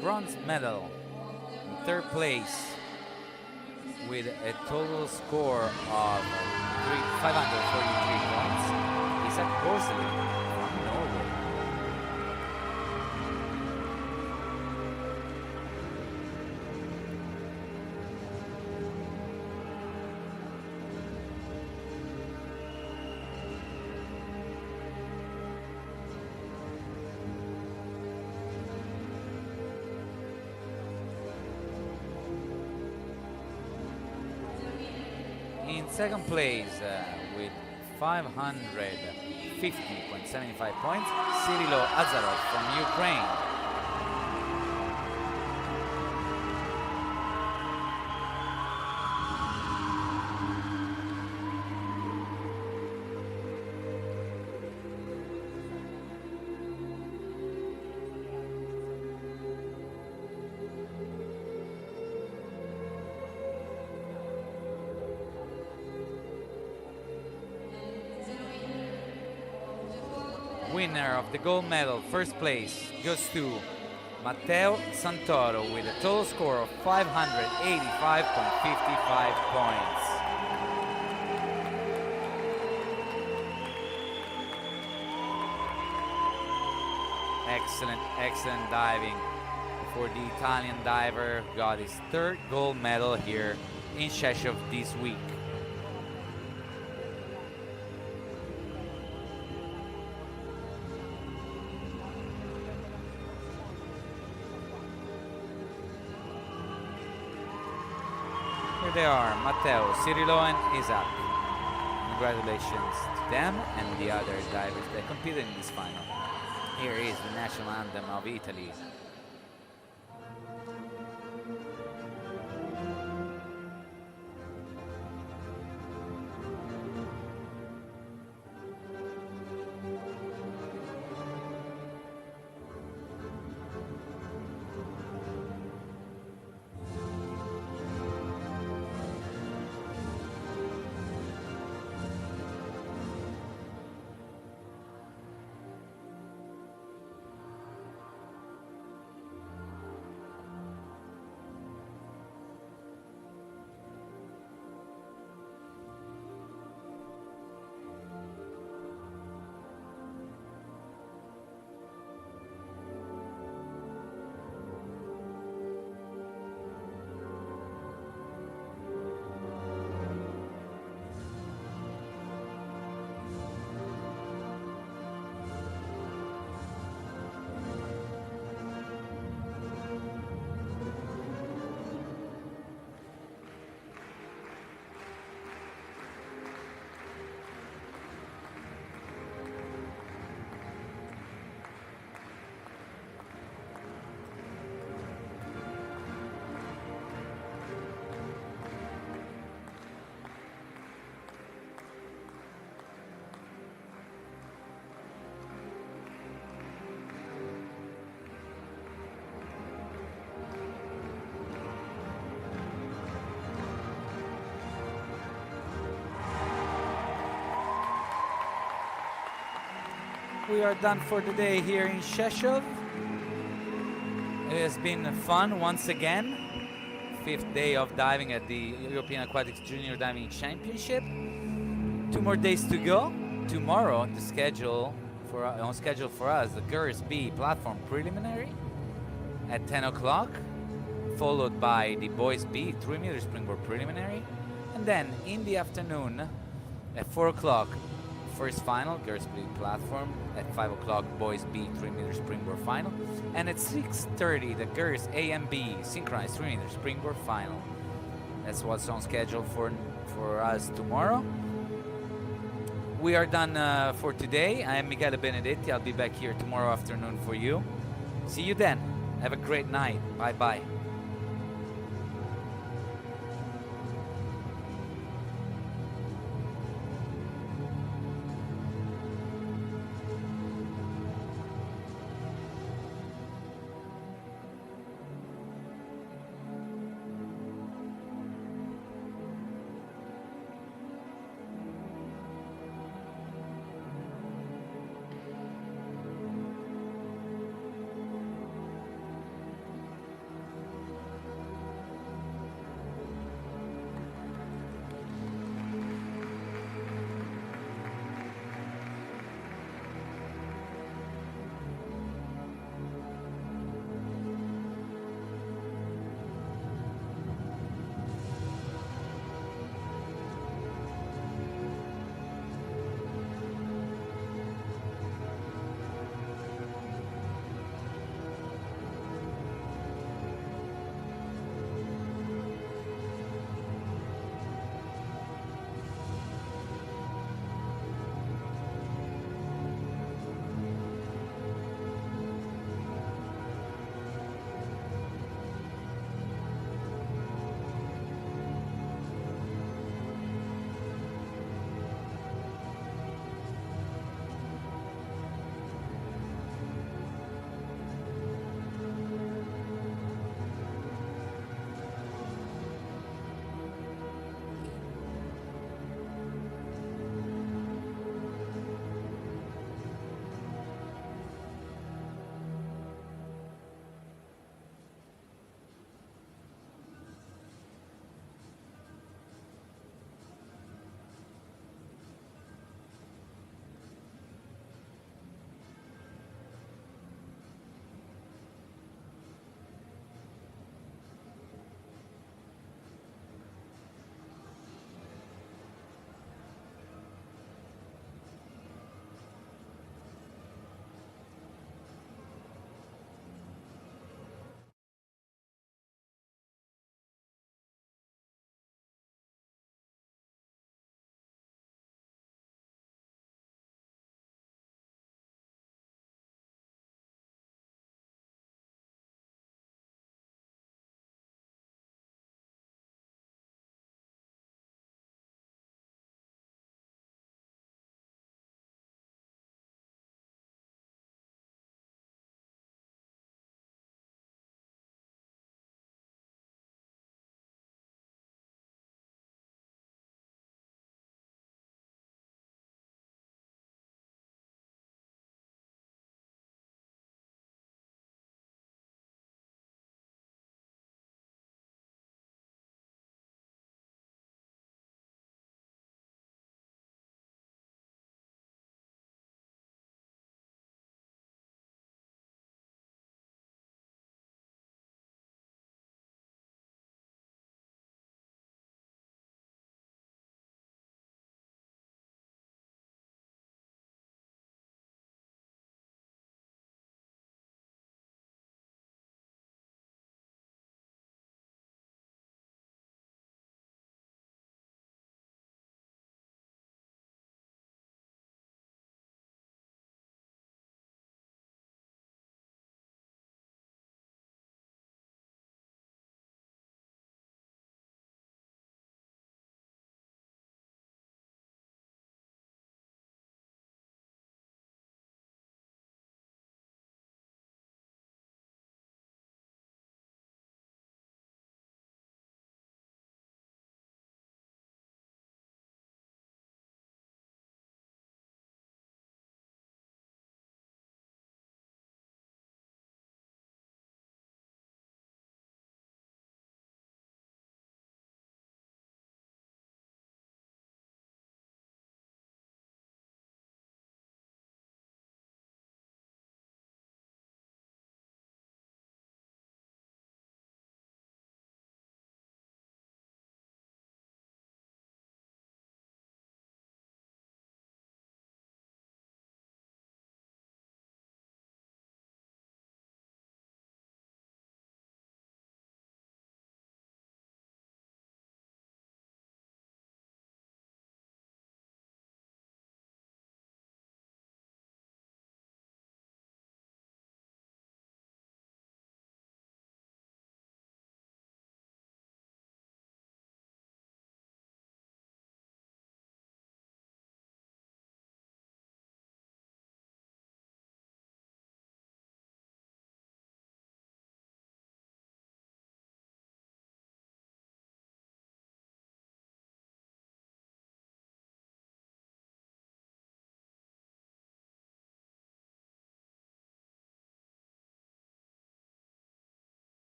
Bronze medal in third place with a total score of 543 points is at Borselig from Norway. In second place with 550.75 points, Cyrilo Azarov from Ukraine. winner of the gold medal, first place, goes to Matteo Santoro with a total score of 585.55 points. Excellent, excellent diving for the Italian diver who got his third gold medal here in Rzeszów this week. Here they are, Matteo, Cirilo and Isaac. Congratulations to them and the other divers that competed in this final. Here is the national anthem of Italy. We are done for the day here in Rzeszów. It has been fun once again. 5th day of diving at the European Aquatics Junior Diving Championship. 2 more days to go. Tomorrow, on schedule for us, the Girls B platform preliminary at 10 o'clock, followed by the Boys B 3-meter springboard preliminary, and then in the afternoon at 4 o'clock, first final, Girls B platform, at 5 o'clock, Boys B 3-meter springboard final, and at 6:30, the Girls A and B synchronized 3-meter springboard final. That's what's on schedule for us tomorrow. We are done for today. I am Michele Benedetti. I'll be back here tomorrow afternoon for you. See you then. Have a great night. Bye-bye.